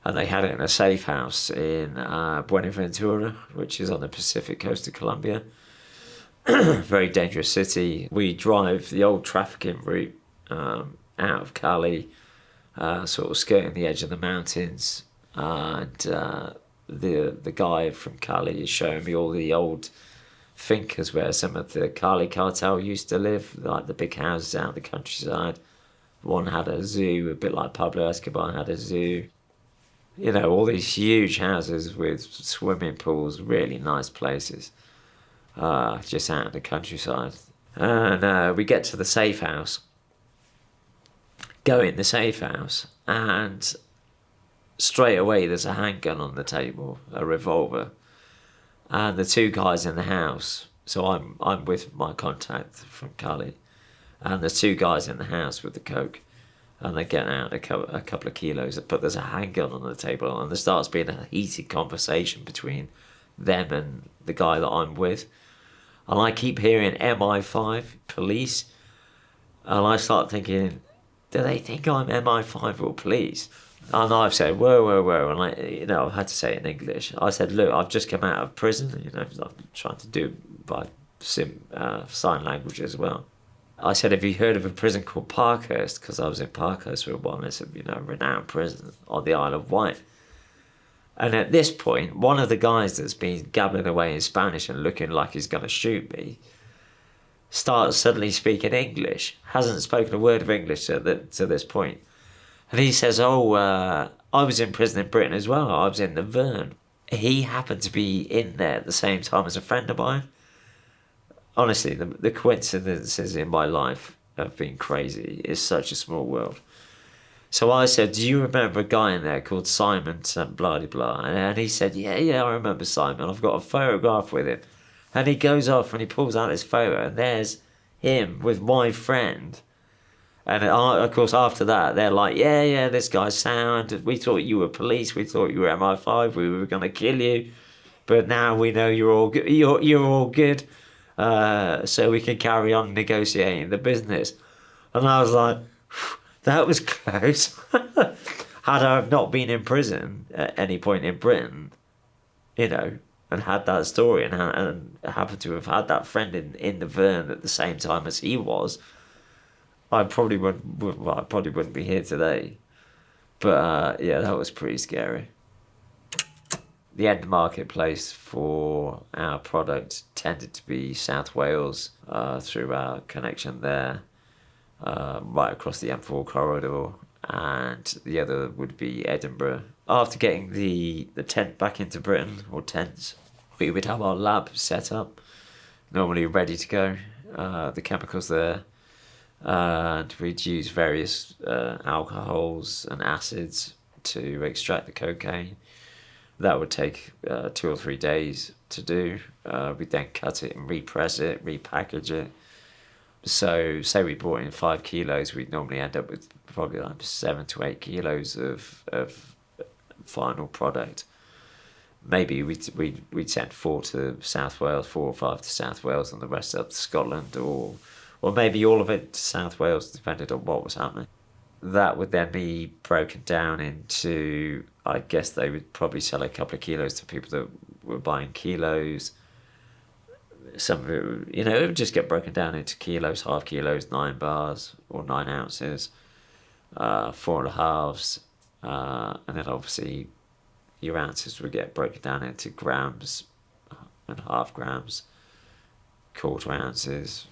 And they had it in a safe house in Buenaventura, which is on the Pacific coast of Colombia. Very dangerous city. We drive the old trafficking route out of Cali, sort of skirting the edge of the mountains, and the guy from Cali is showing me all the old fincas where some of the Cali cartel used to live, like the big houses out in the countryside. One had a zoo, a bit like Pablo Escobar had a zoo. All these huge houses with swimming pools, really nice places, just out in the countryside. And we get to the safe house, go in the safe house, and straight away there's a handgun on the table, a revolver, and the two guys in the house. So I'm with my contact from Cali, and there's two guys in the house with the coke, and they're getting out a couple of kilos, but there's a handgun on the table, and there starts being a heated conversation between them and the guy that I'm with. And I keep hearing MI5, police, and I start thinking, do they think I'm MI5 or police? And I've said, whoa, and I had to say it in English. I said, look, I've just come out of prison, I'm trying to do by sign language as well. I said, have you heard of a prison called Parkhurst? Because I was in Parkhurst for a while, and it's a renowned prison on the Isle of Wight. And at this point, one of the guys that's been gabbling away in Spanish and looking like he's going to shoot me starts suddenly speaking English, hasn't spoken a word of English to this point. And he says, I was in prison in Britain as well. I was in the Verne. He happened to be in there at the same time as a friend of mine. Honestly, the coincidences in my life have been crazy. It's such a small world. So I said, do you remember a guy in there called Simon, blah, blah, blah? And he said, yeah, I remember Simon. I've got a photograph with him. And he goes off and he pulls out his photo, and there's him with my friend. And of course, after that, they're like, yeah, this guy's sound. We thought you were police. We thought you were MI5. We were going to kill you. But now we know you're all good. You're all good. So we can carry on negotiating the business. And I was like, that was close. Had I not been in prison at any point in Britain, and had that story and happened to have had that friend in the Verne at the same time as he was, I probably wouldn't be here today. But that was pretty scary. The end marketplace for our product tended to be South Wales through our connection there, right across the M4 corridor, and the other would be Edinburgh. After getting the tent back into Britain, or tents, we would have our lab set up, normally ready to go, the chemicals there, and we'd use various alcohols and acids to extract the cocaine. That would take 2 or 3 days to do. We'd then cut it and repress it, repackage it. So say we brought in 5 kilos, we'd normally end up with probably like 7 to 8 kilos of final product. Maybe we'd send 4 to South Wales, 4 or 5 to South Wales, and the rest up to Scotland, or maybe all of it to South Wales, depending on what was happening. That would then be broken down into, I guess they would probably sell a couple of kilos to people that were buying kilos. Some of it, it would just get broken down into kilos, half kilos, 9 bars or 9 ounces, 4.5s, and then obviously your ounces would get broken down into grams and half grams, quarter ounces.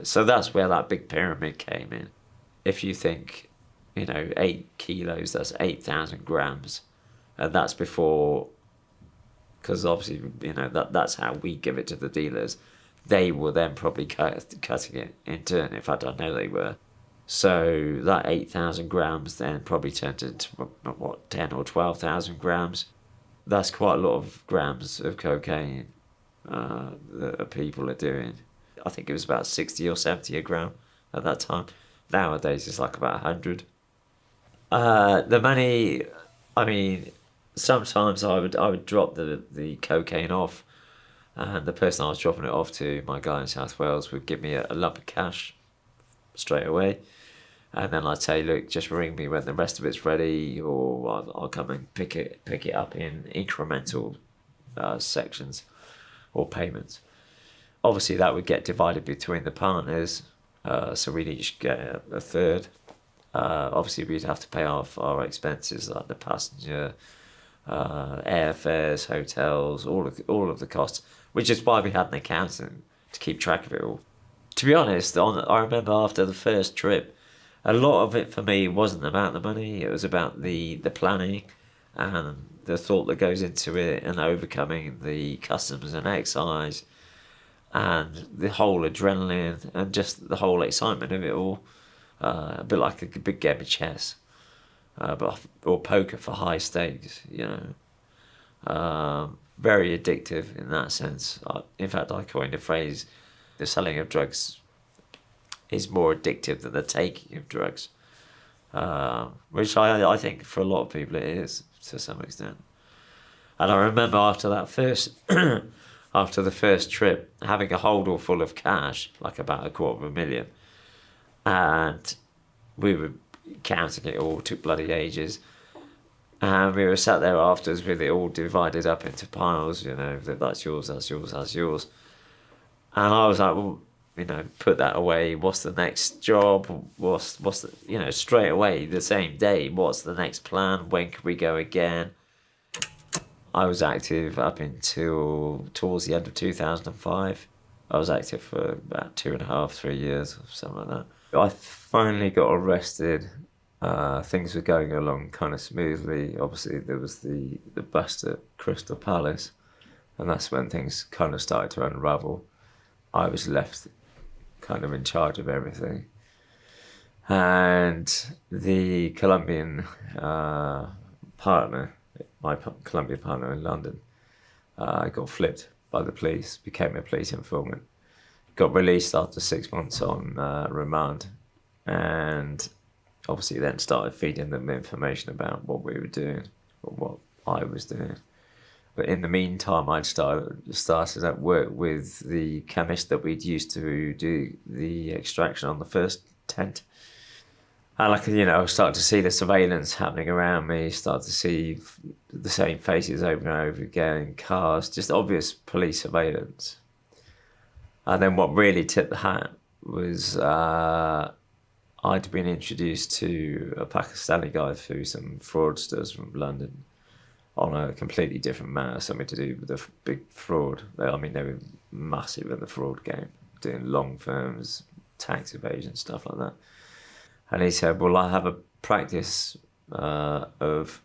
So that's where that big pyramid came in. If you think, 8 kilos, that's 8,000 grams. And that's before, because obviously, that's how we give it to the dealers. They were then probably cutting it in turn. In fact, I know they were. So that 8,000 grams then probably turned into, 10 or 12,000 grams. That's quite a lot of grams of cocaine that people are doing. I think it was about 60 or 70 a gram at that time. Nowadays it's like about 100. The money, sometimes I would drop the cocaine off, and the person I was dropping it off to, my guy in South Wales, would give me a lump of cash straight away, and then I'd say, look, just ring me when the rest of it's ready, or I'll come and pick it up in incremental sections or payments. Obviously that would get divided between the partners, so we'd each get a third. Obviously we'd have to pay off our expenses, like the passenger, airfares, hotels, all of the costs, which is why we had an accountant to keep track of it all. To be honest, I remember after the first trip, a lot of it for me wasn't about the money. It was about the planning and the thought that goes into it, and overcoming the customs and excise, and the whole adrenaline and just the whole excitement of it all. A bit like a big game of chess, or poker for high stakes, very addictive in that sense. In fact, I coined a phrase: the selling of drugs is more addictive than the taking of drugs. which I think for a lot of people it is to some extent. And I remember after that first, after the first trip, having a holdall full of cash, like about $250,000, and we were counting it all, took bloody ages. And we were sat there afterwards with it all divided up into piles, that's yours, that's yours, that's yours. And I was like, well, put that away. What's the next job? What's the, straight away, the same day, what's the next plan? When can we go again? I was active up until towards the end of 2005. I was active for about 2.5, 3 years, something like that. I finally got arrested. Things were going along kind of smoothly. Obviously, there was the bust at Crystal Palace, and that's when things kind of started to unravel. I was left kind of in charge of everything. And the Colombian partner, my Colombian partner in London, got flipped by the police, became a police informant, got released after 6 months on remand, and obviously then started feeding them information about what we were doing, or what I was doing. But in the meantime, I'd started at work with the chemist that we'd used to do the extraction on the first tent. And I started to see the surveillance happening around me, started to see the same faces over and over again in cars, just obvious police surveillance. And then what really tipped the hat was I'd been introduced to a Pakistani guy through some fraudsters from London on a completely different matter, something to do with a big fraud. They were massive in the fraud game, doing long firms, tax evasion, stuff like that. And he said, well, I have a practice of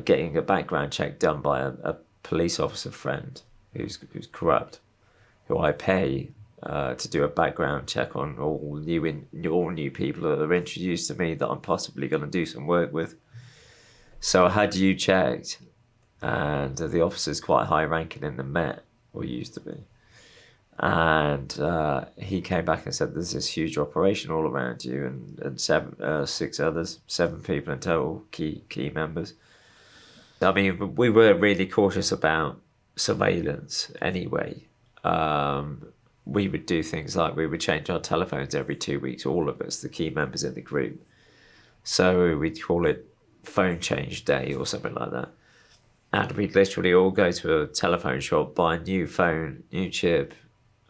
getting a background check done by a police officer friend who's corrupt, who I pay to do a background check on all new people that are introduced to me that I'm possibly going to do some work with. So I had you checked, and the officer's quite high ranking in the Met, or used to be. And he came back and said, there's this huge operation all around you, and 7 people in total, key members. I mean, we were really cautious about surveillance anyway. We would do things like we would change our telephones every 2 weeks, all of us, the key members in the group. So we'd call it phone change day or something like that. And we'd literally all go to a telephone shop, buy a new phone, new chip,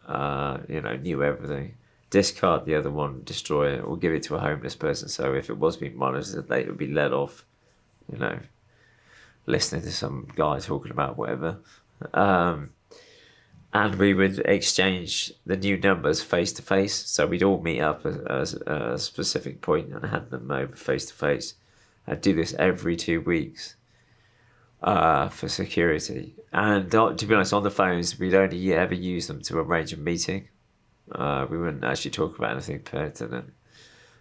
new everything, discard the other one, destroy it, or give it to a homeless person. So if it was being monitored, they would be let off, listening to some guy talking about whatever. And we would exchange the new numbers face to face. So we'd all meet up at a specific point and hand them over face to face. I'd do this every 2 weeks for security. And to be honest, on the phones, we'd only ever use them to arrange a meeting. We wouldn't actually talk about anything pertinent.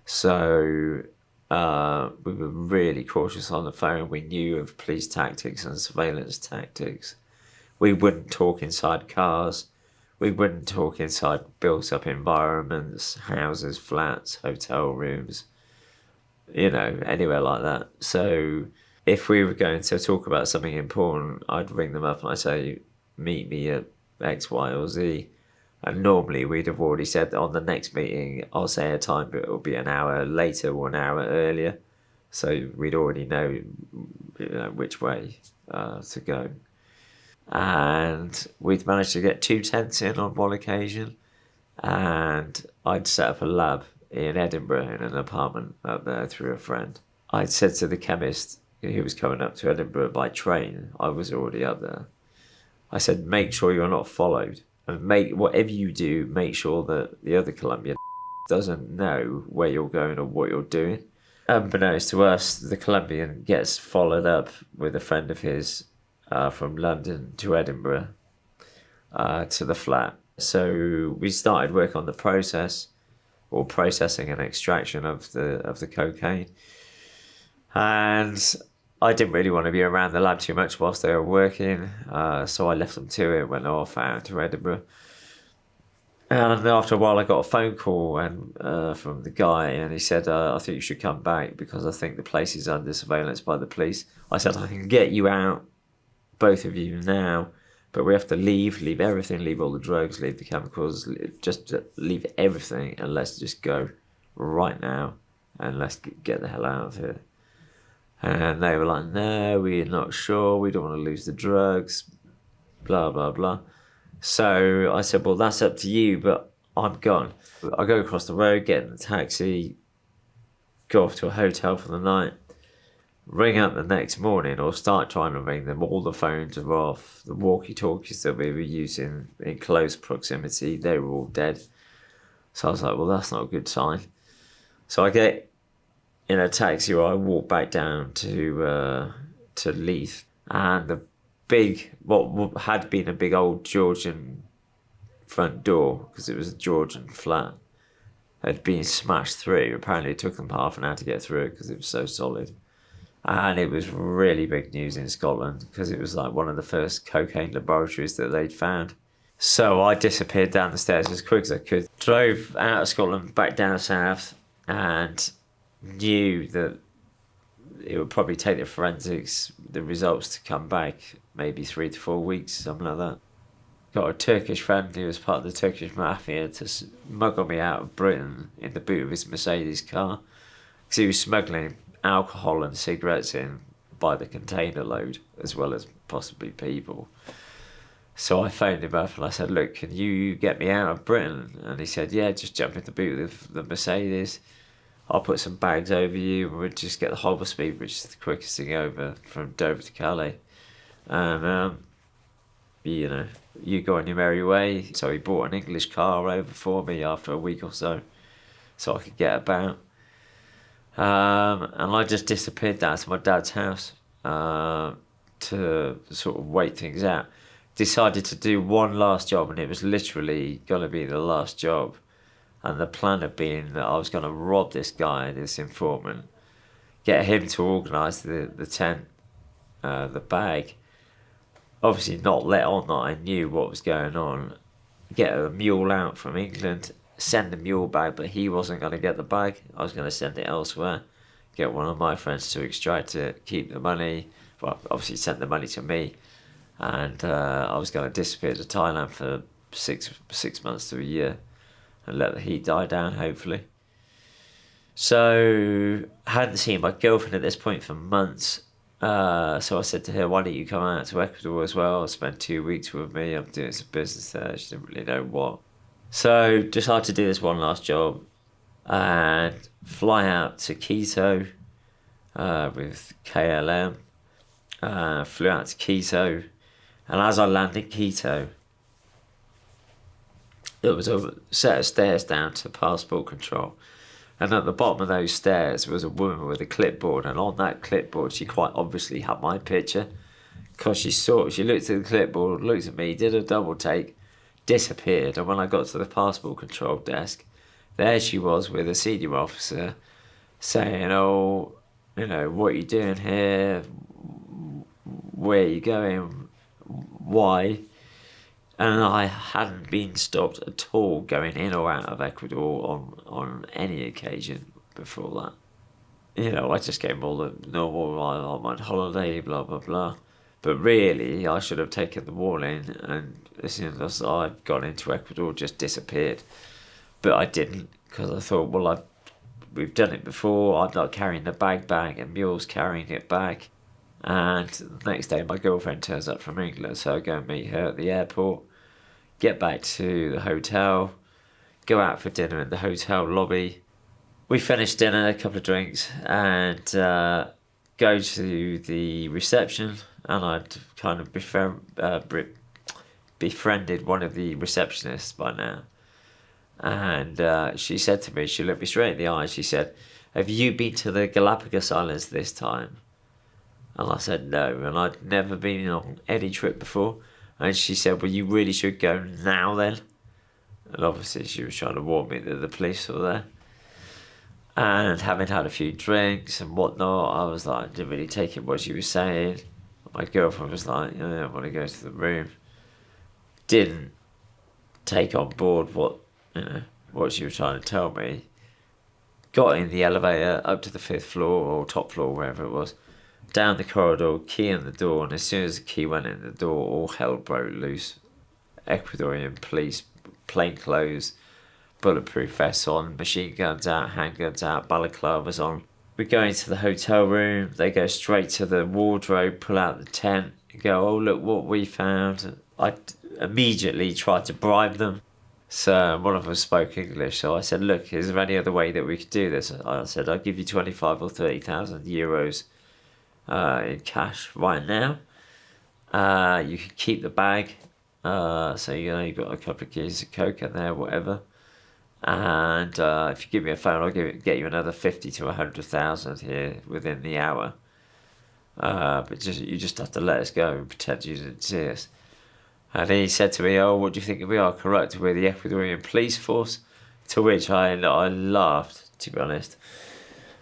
So we were really cautious on the phone. We knew of police tactics and surveillance tactics. We wouldn't talk inside cars. We wouldn't talk inside built-up environments, houses, flats, hotel rooms, anywhere like that. So if we were going to talk about something important, I'd ring them up and I'd say, meet me at X, Y, or Z. And normally we'd have already said that on the next meeting, I'll say a time, but it'll be an hour later or an hour earlier. So we'd already know, which way to go. And we'd managed to get 2 tents in on one occasion. And I'd set up a lab in Edinburgh in an apartment up there through a friend. I'd said to the chemist who was coming up to Edinburgh by train, I was already up there, I said, make sure you're not followed. And whatever you do, make sure that the other Colombian doesn't know where you're going or what you're doing. Unbeknownst to us, the Colombian gets followed up with a friend of his from London to Edinburgh to the flat. So we started work on the processing and extraction of the cocaine. And I didn't really want to be around the lab too much whilst they were working, so I left them to it, went off out to Edinburgh. And after a while, I got a phone call from the guy, and he said, I think you should come back because I think the place is under surveillance by the police. I said, I can get you out, both of you, now, but we have to leave everything, leave all the drugs, leave the chemicals, just leave everything, and let's just go right now, and let's get the hell out of here. And they were like, no, we're not sure, we don't want to lose the drugs, blah, blah, blah. So I said, well, that's up to you, but I'm gone. I go across the road, get in the taxi, go off to a hotel for the night, ring up the next morning, or start trying to ring them. All the phones are off. The walkie-talkies that we were using in close proximity, they were all dead. So I was like, well, that's not a good sign. So I get in a taxi, or I walk back down to Leith, and the big, what had been a big old Georgian front door, because it was a Georgian flat, had been smashed through. Apparently it took them half an hour to get through it because it was so solid. And it was really big news in Scotland because it was like one of the first cocaine laboratories that they'd found. So I disappeared down the stairs as quick as I could, drove out of Scotland back down south, and knew that it would probably take the forensics, the results to come back, maybe 3 to 4 weeks, something like that. Got a Turkish friend who was part of the Turkish mafia to smuggle me out of Britain in the boot of his Mercedes car, because he was smuggling alcohol and cigarettes in by the container load, as well as possibly people. So I phoned him up and I said, look, can you get me out of Britain? And he said, yeah, just jump in the boot of the Mercedes. I'll put some bags over you, and we'll just get the Holber Speed, which is the quickest thing over from Dover to Calais. And, you go on your merry way. So he bought an English car over for me after a week or so I could get about. And I just disappeared down to my dad's house to sort of wait things out. Decided to do one last job, and it was literally going to be the last job. And the plan had been that I was going to rob this guy, this informant, get him to organise the tent, the bag. Obviously not let on that I knew what was going on. Get a mule out from England, send the mule back, but he wasn't going to get the bag. I was going to send it elsewhere. Get one of my friends to extract it, keep the money. Well, obviously send the money to me. And I was going to disappear to Thailand for six months to a year, and let the heat die down, hopefully. So I hadn't seen my girlfriend at this point for months. So I said to her, why don't you come out to Ecuador as well? Spend 2 weeks with me. I'm doing some business there. She didn't really know what. So decided to do this one last job and fly out to Quito with KLM. Flew out to Quito. And as I landed Quito, there was a set of stairs down to passport control, and at the bottom of those stairs was a woman with a clipboard, and on that clipboard she quite obviously had my picture, because she looked at the clipboard, looked at me, did a double take, disappeared. And when I got to the passport control desk, there she was with a senior officer saying, oh, what are you doing here, where are you going, why? And I hadn't been stopped at all going in or out of Ecuador on any occasion before that. I just gave them all the normal, I'm on holiday, blah, blah, blah. But really, I should have taken the warning, and as soon as I'd gone into Ecuador, just disappeared. But I didn't, because I thought, well, we've done it before. I'm not carrying the bag back, and Mules carrying it back. And the next day, my girlfriend turns up from England, so I go and meet her at the airport. Get back to the hotel, go out for dinner in the hotel lobby. We finish dinner, a couple of drinks, and go to the reception. And I'd kind of befriended one of the receptionists by now. And she said to me, she looked me straight in the eye, she said, have you been to the Galapagos Islands this time? And I said no, and I'd never been on any trip before. And she said, well, you really should go now then. And obviously she was trying to warn me that the police were there. And having had a few drinks and whatnot, I was like, didn't really take it what she was saying. My girlfriend was like, I want to go to the room. Didn't take on board what she was trying to tell me. Got in the elevator up to the 5th floor or top floor, wherever it was, down the corridor, key in the door, and as soon as the key went in the door, all hell broke loose. Ecuadorian police, plainclothes, bulletproof vests on, machine guns out, handguns out, balaclavas on. We go into the hotel room, they go straight to the wardrobe, pull out the tent, and go, oh look what we found. I immediately tried to bribe them. So one of them spoke English, so I said, look, is there any other way that we could do this? I said, I'll give you 25 or 30,000 euros in cash right now. You can keep the bag. So you've got a couple of keys of coke in there, whatever. And if you give me a phone, I'll get you another 50 to 100,000 here within the hour. But you just have to let us go and pretend you didn't see us. And he said to me, oh, what do you think we are? Correct, we're the Ecuadorian police force. To which I laughed, to be honest.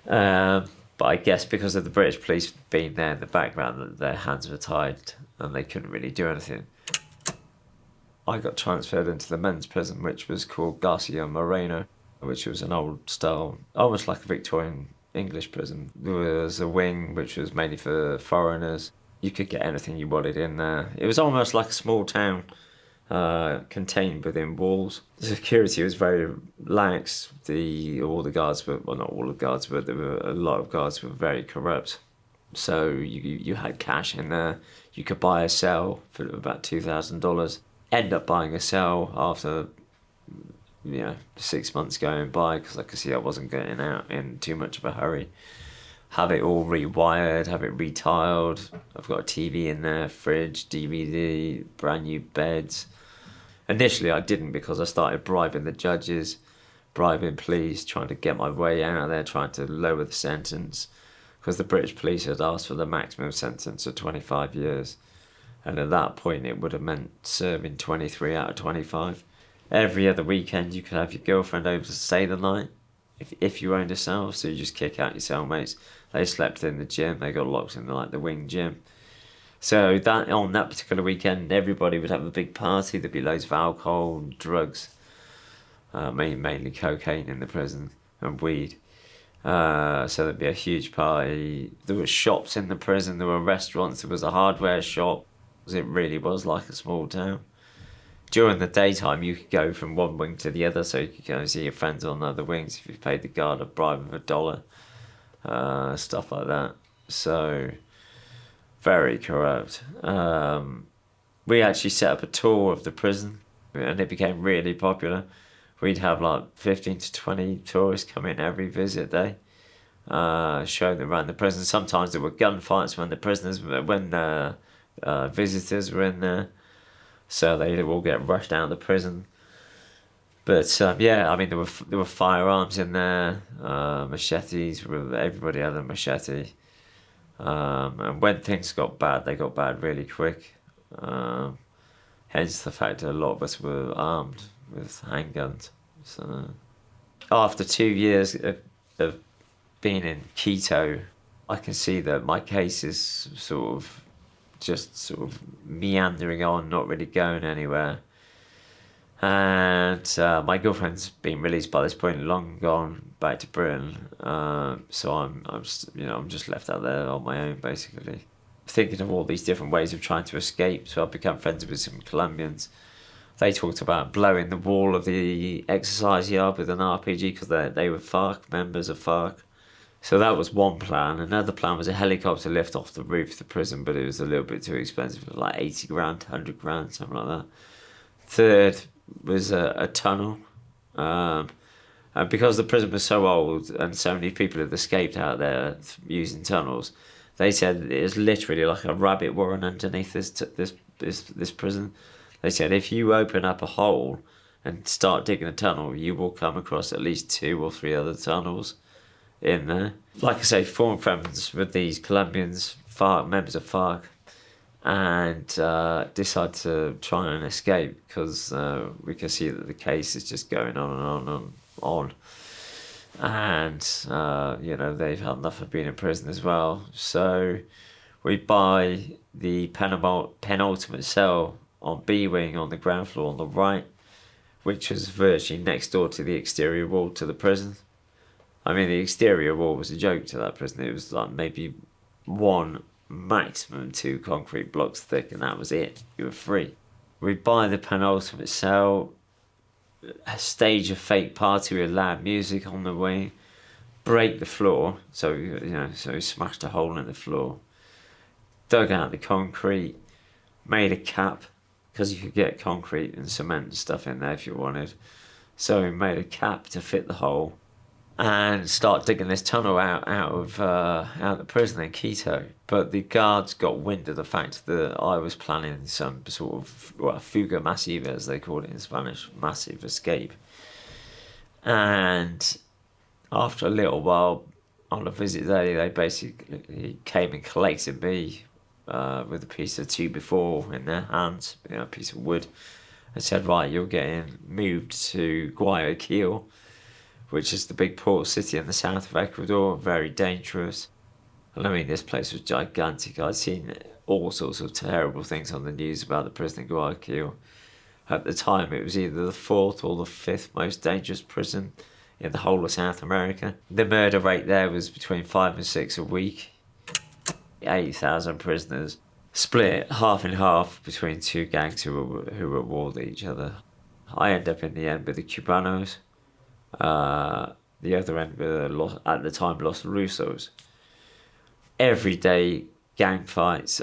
But I guess because of the British police being there in the background, their hands were tied and they couldn't really do anything. I got transferred into the men's prison, which was called Garcia Moreno, which was an old style, almost like a Victorian English prison. There was a wing which was mainly for foreigners. You could get anything you wanted in there. It was almost like a small town contained within walls. The security was very lax. All the guards were, well, not all the guards, but there were a lot of guards were very corrupt. So you had cash in there. You could buy a cell for about $2,000. End up buying a cell after 6 months going by, because I could see I wasn't getting out in too much of a hurry. Have it all rewired, have it retiled. I've got a TV in there, fridge, DVD, brand new beds. Initially I didn't, because I started bribing the judges, bribing police, trying to get my way out of there, trying to lower the sentence, because the British police had asked for the maximum sentence of 25 years. And at that point, it would have meant serving 23 out of 25. Every other weekend, you could have your girlfriend over to stay the night, if you owned a cell. So you just kick out your cellmates. They slept in the gym. They got locked in the wing gym. So on that particular weekend, everybody would have a big party. There'd be loads of alcohol and drugs, mainly cocaine in the prison and weed. So there'd be a huge party. There were shops in the prison. There were restaurants. There was a hardware shop. It really was like a small town. During the daytime, you could go from one wing to the other, so you could go and see your friends on the other wings if you paid the guard a bribe of $1, stuff like that. So, very corrupt. We actually set up a tour of the prison, and it became really popular. We'd have 15 to 20 tourists come in every visit day, showing them around the prison. Sometimes there were gunfights when visitors were in there, so they all get rushed out of the prison. But there were firearms in there, machetes. Everybody had a machete, and when things got bad, they got bad really quick. Hence the fact that a lot of us were armed with handguns. So after 2 years of being in Quito, I can see that my case is sort of meandering on, not really going anywhere. And my girlfriend's been released by this point, long gone back to Britain. So I'm just left out there on my own, basically, thinking of all these different ways of trying to escape. So I've become friends with some Colombians. They talked about blowing the wall of the exercise yard with an RPG, because they were FARC, members of FARC. So that was one plan. Another plan was a helicopter lift off the roof of the prison, but it was a little bit too expensive, like 80 grand, 100 grand, something like that. Third was a tunnel. And because the prison was so old and so many people had escaped out there using tunnels, they said it was literally like a rabbit warren underneath this prison. They said if you open up a hole and start digging a tunnel, you will come across at least 2 or 3 other tunnels in there. Like I say, formed friends with these Colombians, members of FARC, and decided to try and escape, because we can see that the case is just going on and on and on. And they've had enough of being in prison as well. So we buy the penultimate cell on B wing on the ground floor on the right. which was virtually next door to the exterior wall to the prison. I mean, the exterior wall was a joke to that prison. It was like maybe one, maximum two concrete blocks thick, and that was it. You were free. We'd buy the penultimate cell, stage a fake party with loud music on the way, break the floor, so we smashed a hole in the floor, dug out the concrete, made a cap, because you could get concrete and cement and stuff in there if you wanted. So we made a cap to fit the hole, and start digging this tunnel out of the prison in Quito. But the guards got wind of the fact that I was planning some sort of fuga masiva, as they call it in Spanish, massive escape. And after a little while, on a visit day, they basically came and collected me with a piece of 2x4 in their hands, a piece of wood, and said, right, you're getting moved to Guayaquil, which is the big port city in the south of Ecuador, very dangerous. And I mean, this place was gigantic. I'd seen all sorts of terrible things on the news about the prison in Guayaquil. At the time, it was either the fourth or the fifth most dangerous prison in the whole of South America. The murder rate there was between 5 and 6 a week. 8,000 prisoners, split half and half between two gangs who were at war with each other. I end up in the end with the Cubanos. The other end were, at the time, Los Rusos. Every day, gunfights.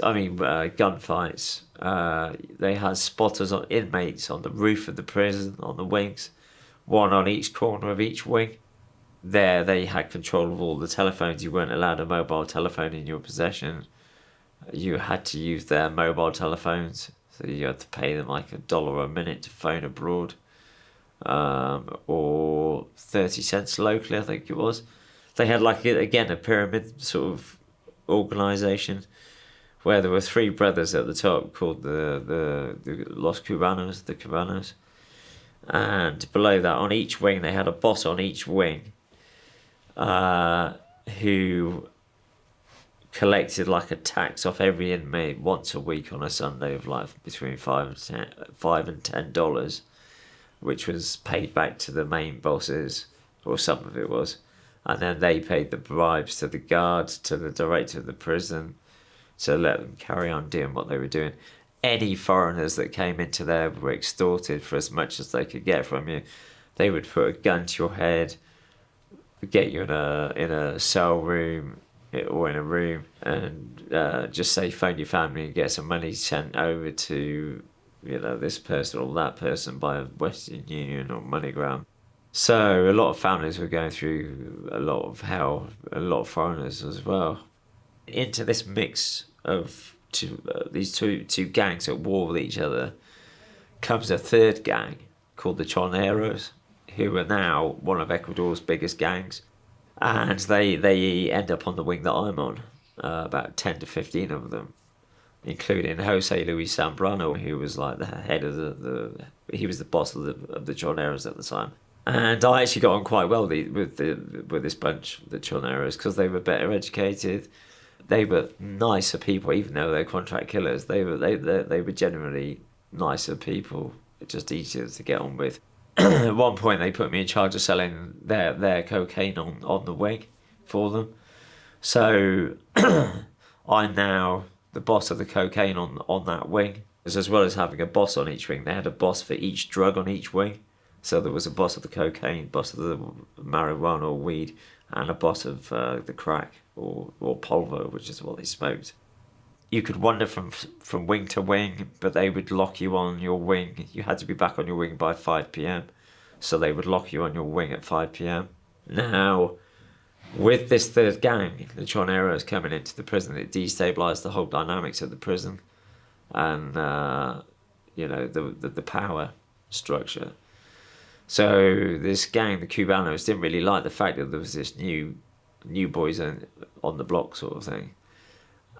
They had spotters on inmates on the roof of the prison, on the wings, one on each corner of each wing. There, they had control of all the telephones. You weren't allowed a mobile telephone in your possession. You had to use their mobile telephones, so you had to pay them like $1 a minute to phone abroad. Or 30 cents locally, I think it was. They had a pyramid sort of organisation where there were 3 brothers at the top called the Los Cubanos, the Cubanos. And below that, on each wing, they had a boss on each wing who collected like a tax off every inmate once a week on a Sunday of between $5 and $10, which was paid back to the main bosses, or some of it was, and then they paid the bribes to the guards, to the director of the prison, to let them carry on doing what they were doing. Any foreigners that came into there were extorted for as much as they could get from you. They would put a gun to your head, get you in a cell room or in a room, and just say phone your family and get some money sent over to this person or that person by Western Union or MoneyGram. So a lot of families were going through a lot of hell, a lot of foreigners as well. Into this mix of these two gangs at war with each other comes a third gang called the Choneros, who are now one of Ecuador's biggest gangs. And they end up on the wing that I'm on, about 10 to 15 of them, including Jose Luis Zambrano, who was like the head of he was the boss of the Choneros at the time. And I actually got on quite well with this bunch, the Choneros, because they were better educated. They were nicer people, even though they're contract killers. They were generally nicer people, just easier to get on with. At one point, they put me in charge of selling their cocaine on the wing for them. So I'm now the boss of the cocaine on that wing. As well as having a boss on each wing, they had a boss for each drug on each wing. So there was a boss of the cocaine, boss of the marijuana or weed, and a boss of the crack or polvo, which is what they smoked. You could wander from wing to wing, but they would lock you on your wing. You had to be back on your wing by 5 p.m. So they would lock you on your wing at 5 p.m. Now, with this third gang, the Choneros coming into the prison, it destabilised the whole dynamics of the prison and, the power structure. So this gang, the Cubanos, didn't really like the fact that there was this new boys on the block sort of thing.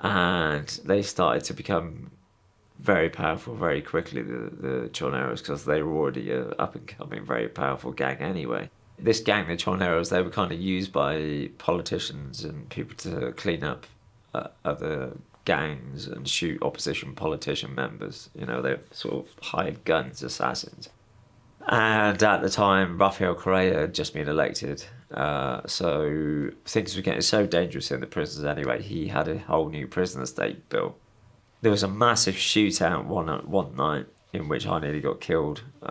And they started to become very powerful very quickly, the Choneros, because they were already an up-and-coming, very powerful gang anyway. This gang, the Choneros, they were kind of used by politicians and people to clean up other gangs and shoot opposition politician members. They sort of hired guns, assassins. And at the time, Rafael Correa had just been elected. So things were getting so dangerous in the prisons anyway. He had a whole new prison estate built. There was a massive shootout one night in which I nearly got killed. 2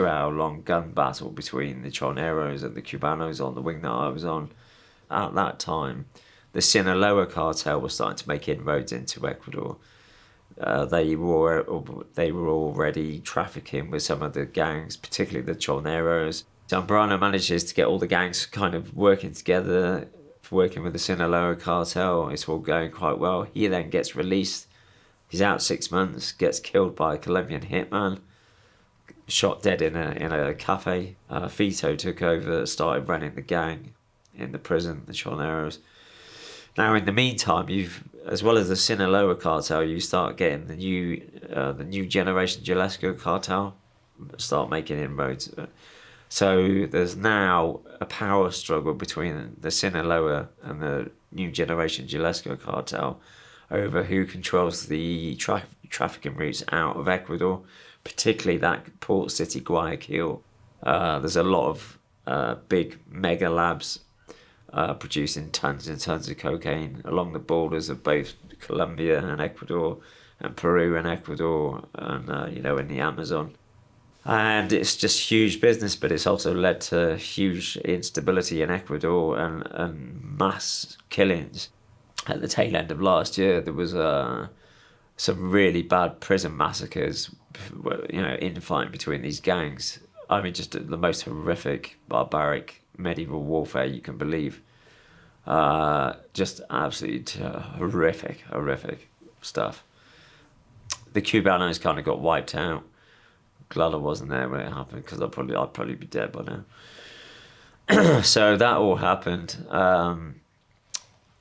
hour long gun battle between the Choneros and the Cubanos on the wing that I was on. At that time, the Sinaloa cartel was starting to make inroads into Ecuador. They were already trafficking with some of the gangs, particularly the Choneros. Zambrano manages to get all the gangs kind of working together, working with the Sinaloa cartel. It's all going quite well. He then gets released. He's out 6 months, gets killed by a Colombian hitman, shot dead in a cafe. Vito took over, started running the gang in the prison, the Choneros. Now, in the meantime, as well as the Sinaloa cartel, you start getting the new generation Jalisco cartel start making inroads. So there's now a power struggle between the Sinaloa and the new generation Jalisco cartel over who controls the trafficking routes out of Ecuador, particularly that port city Guayaquil. There's a lot of big mega labs producing tons and tons of cocaine along the borders of both Colombia and Ecuador, and Peru and Ecuador, and in the Amazon. And it's just huge business, but it's also led to huge instability in Ecuador and mass killings. At the tail end of last year, there was some really bad prison massacres, infighting between these gangs. I mean, just the most horrific, barbaric medieval warfare you can believe. Just absolutely horrific stuff. The Cubanos kind of got wiped out. Glad I wasn't there when it happened, because I'd probably be dead by now. So that all happened,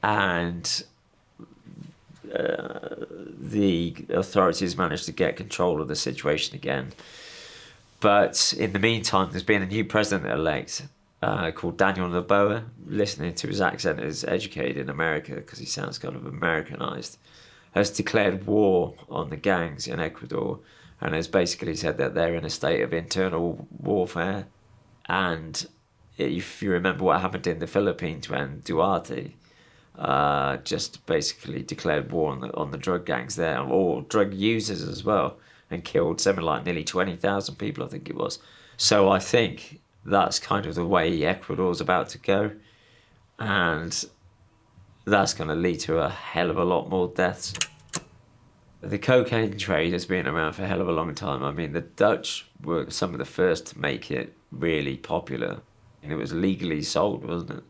and the authorities managed to get control of the situation again. But in the meantime, there's been a new president-elect called Daniel Noboa. Listening to his accent is educated in America, because he sounds kind of Americanized. Has declared war on the gangs in Ecuador, and has basically said that they're in a state of internal warfare. And if you remember what happened in the Philippines when Duarte just basically declared war on the drug gangs there, or drug users as well, and killed something like nearly 20,000 people, I think it was. So I think that's kind of the way Ecuador's about to go. And that's going to lead to a hell of a lot more deaths. The cocaine trade has been around for a hell of a long time. I mean, the Dutch were some of the first to make it really popular. And it was legally sold, wasn't it?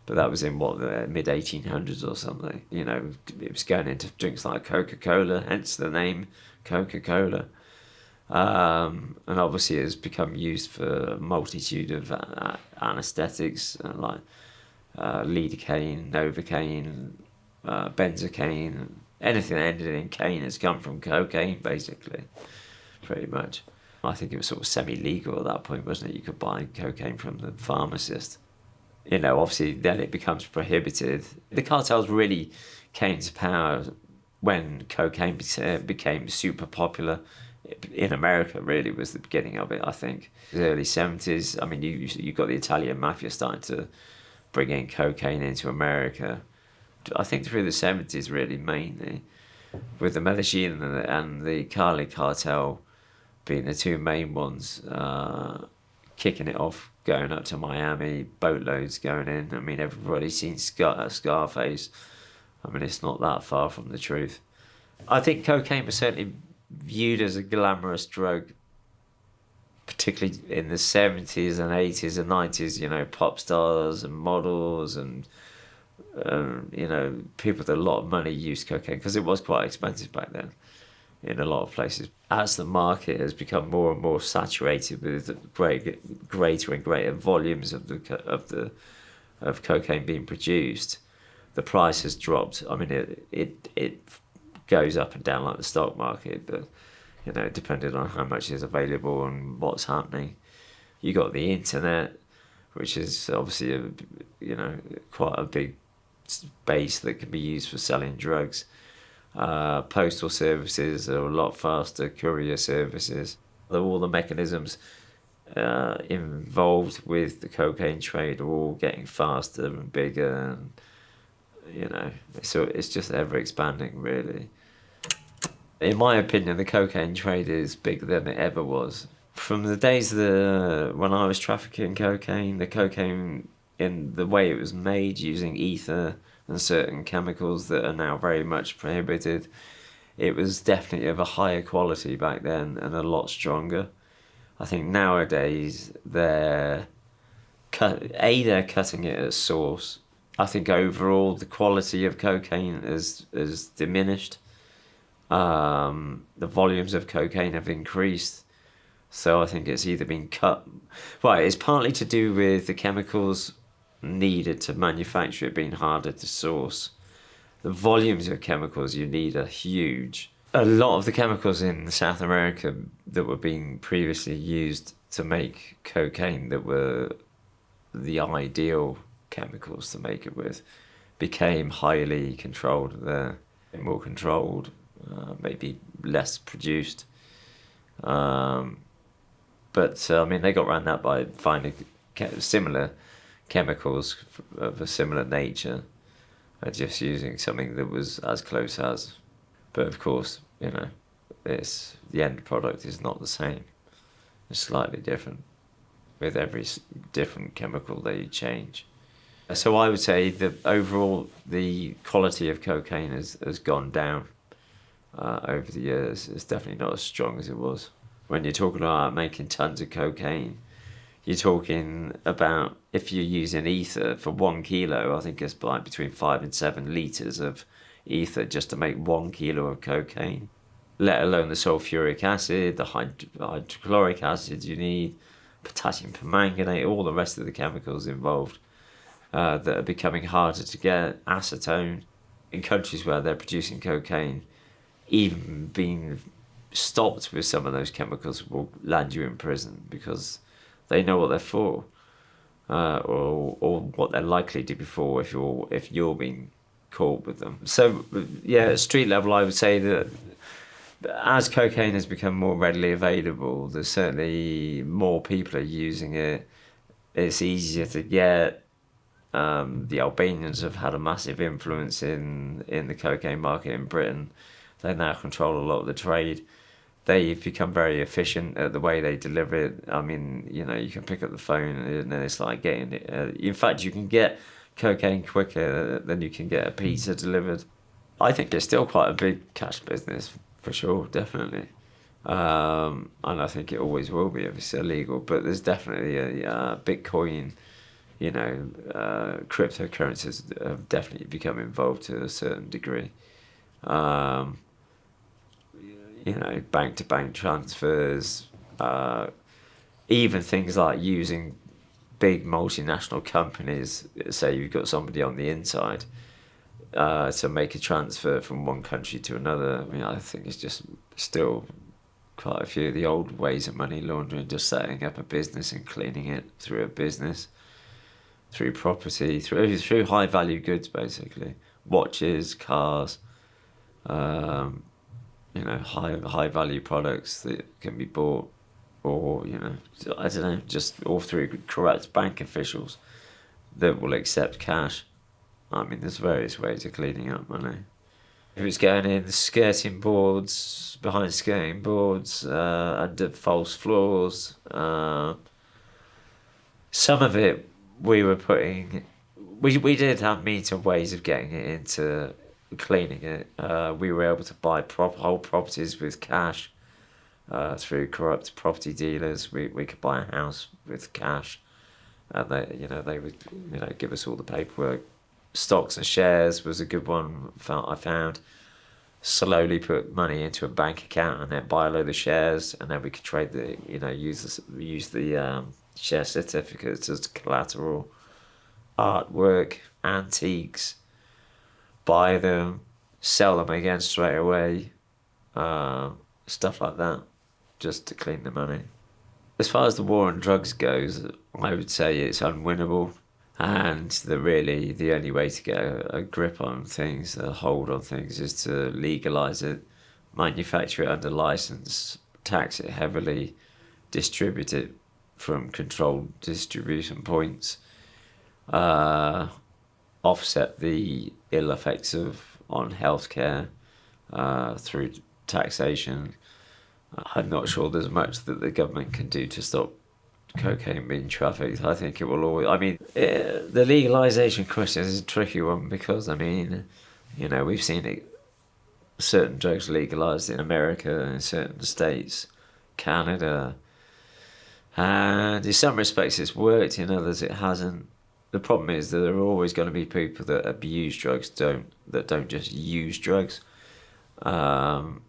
But that was in, the mid-1800s or something. It was going into drinks like Coca-Cola, hence the name Coca-Cola. And obviously it has become used for a multitude of anaesthetics, like lidocaine, novocaine, benzocaine. Anything that ended in cane has come from cocaine, basically, pretty much. I think it was sort of semi-legal at that point, wasn't it? You could buy cocaine from the pharmacist. Obviously then it becomes prohibited. The cartels really came to power when cocaine became super popular. In America, really, was the beginning of it, I think. The early 70s, I mean, you got the Italian mafia starting to bring in cocaine into America. I think through the 70s, really, mainly, with the Medellin and the Cali cartel being the two main ones, kicking it off, going up to Miami, boatloads going in. I mean, everybody's seen Scarface. I mean, it's not that far from the truth. I think cocaine was certainly viewed as a glamorous drug, particularly in the 70s and 80s and 90s, pop stars and models and people with a lot of money used cocaine, because it was quite expensive back then in a lot of places. As the market has become more and more saturated with greater and greater volumes of cocaine being produced, the price has dropped. I mean, it goes up and down like the stock market, but depending on how much is available and what's happening. You got the internet, which is obviously quite a big base that can be used for selling drugs. Postal services are a lot faster, courier services. All the mechanisms involved with the cocaine trade are all getting faster and bigger, and so it's just ever expanding, really. In my opinion, the cocaine trade is bigger than it ever was. From the days when I was trafficking cocaine, the cocaine in the way it was made using ether and certain chemicals that are now very much prohibited, it was definitely of a higher quality back then and a lot stronger. I think nowadays they're cutting it at source. I think overall the quality of cocaine is diminished. The volumes of cocaine have increased, so I think it's either been cut. Well, it's partly to do with the chemicals needed to manufacture it being harder to source. The volumes of chemicals you need are huge. A lot of the chemicals in South America that were being previously used to make cocaine, that were the ideal chemicals to make it with, became highly controlled there, more controlled, maybe less produced. But I mean, they got around that by finding similar chemicals of a similar nature, just using something that was as close as. But of course, it's the end product is not the same. It's slightly different with every different chemical they change. So I would say that overall the quality of cocaine has gone down over the years. It's definitely not as strong as it was. When you're talking about making tons of cocaine, you're talking about, if you're using ether for 1 kilo, I think it's like between 5 and 7 litres of ether just to make 1 kilo of cocaine, let alone the sulfuric acid, the hydrochloric acid you need, potassium permanganate, all the rest of the chemicals involved that are becoming harder to get, acetone. In countries where they're producing cocaine, even being stopped with some of those chemicals will land you in prison because they know what they're for, or what they're likely to be for if you're being caught with them. So yeah, at street level, I would say that as cocaine has become more readily available, there's certainly more people are using it. It's easier to get. The Albanians have had a massive influence in the cocaine market in Britain. They now control a lot of the trade. They've become very efficient at the way they deliver it. I mean, you can pick up the phone and then it's like getting it. In fact, you can get cocaine quicker than you can get a pizza delivered. I think it's still quite a big cash business, for sure, definitely. And I think it always will be if it's illegal. But there's definitely a Bitcoin, cryptocurrencies have definitely become involved to a certain degree. Bank-to-bank transfers, even things like using big multinational companies, say you've got somebody on the inside, to make a transfer from one country to another. I mean, I think it's just still quite a few of the old ways of money laundering, just setting up a business and cleaning it through a business, through property, through high-value goods, basically. Watches, cars, high-value products that can be bought, or, I don't know, just all through corrupt bank officials that will accept cash. I mean, there's various ways of cleaning up money. If it's going in skirting boards, behind skirting boards, under false floors, some of it we were putting... We did have means and ways of getting it into cleaning it. We were able to buy whole properties with cash through corrupt property dealers. We could buy a house with cash, and they would give us all the paperwork. Stocks and shares was a good one. I found. Slowly put money into a bank account and then buy a load of shares, and then we could trade use the share certificates as collateral. Artwork, antiques, buy them, sell them again straight away, stuff like that, just to clean the money. As far as the war on drugs goes, I would say it's unwinnable, and really the only way to get a grip on things, a hold on things, is to legalise it, manufacture it under licence, tax it heavily, distribute it from controlled distribution points, offset the ill effects on healthcare through taxation. I'm not sure there's much that the government can do to stop cocaine being trafficked. I think it will always. I mean, the legalization question is a tricky one because, I mean, we've seen it. Certain drugs legalized in America, in certain states, Canada, and in some respects it's worked, in others it hasn't. The problem is that there are always going to be people that abuse drugs, that don't just use drugs. The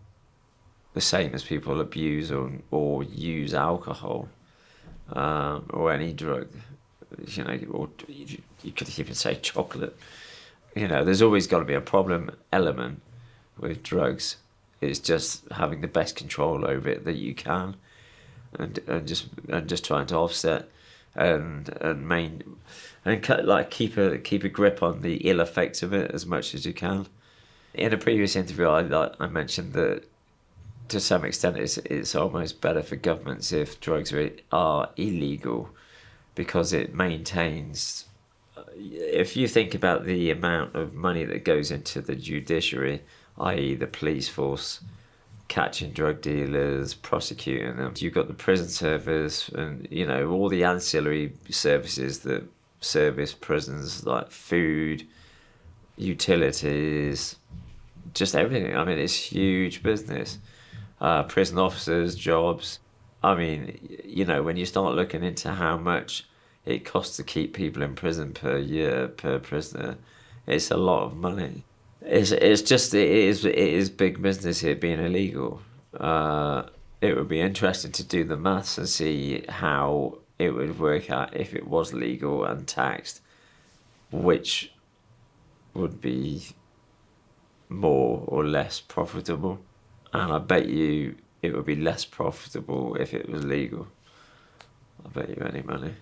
same as people abuse or use alcohol, or any drug, or you could even say chocolate. There's always got to be a problem element with drugs. It's just having the best control over it that you can, and just trying to offset and keep a grip on the ill effects of it as much as you can. In a previous interview, I mentioned that to some extent it's almost better for governments if drugs are illegal, because it maintains. If you think about the amount of money that goes into the judiciary, i.e. the police force, catching drug dealers, prosecuting them. You've got the prison service and, all the ancillary services that service prisons, like food, utilities, just everything. I mean, it's huge business. Prison officers, jobs. I mean, when you start looking into how much it costs to keep people in prison per year, per prisoner, it's a lot of money. It is big business here being illegal. It would be interesting to do the maths and see how it would work out if it was legal and taxed, which would be more or less profitable. And I bet you it would be less profitable if it was legal. I bet you any money.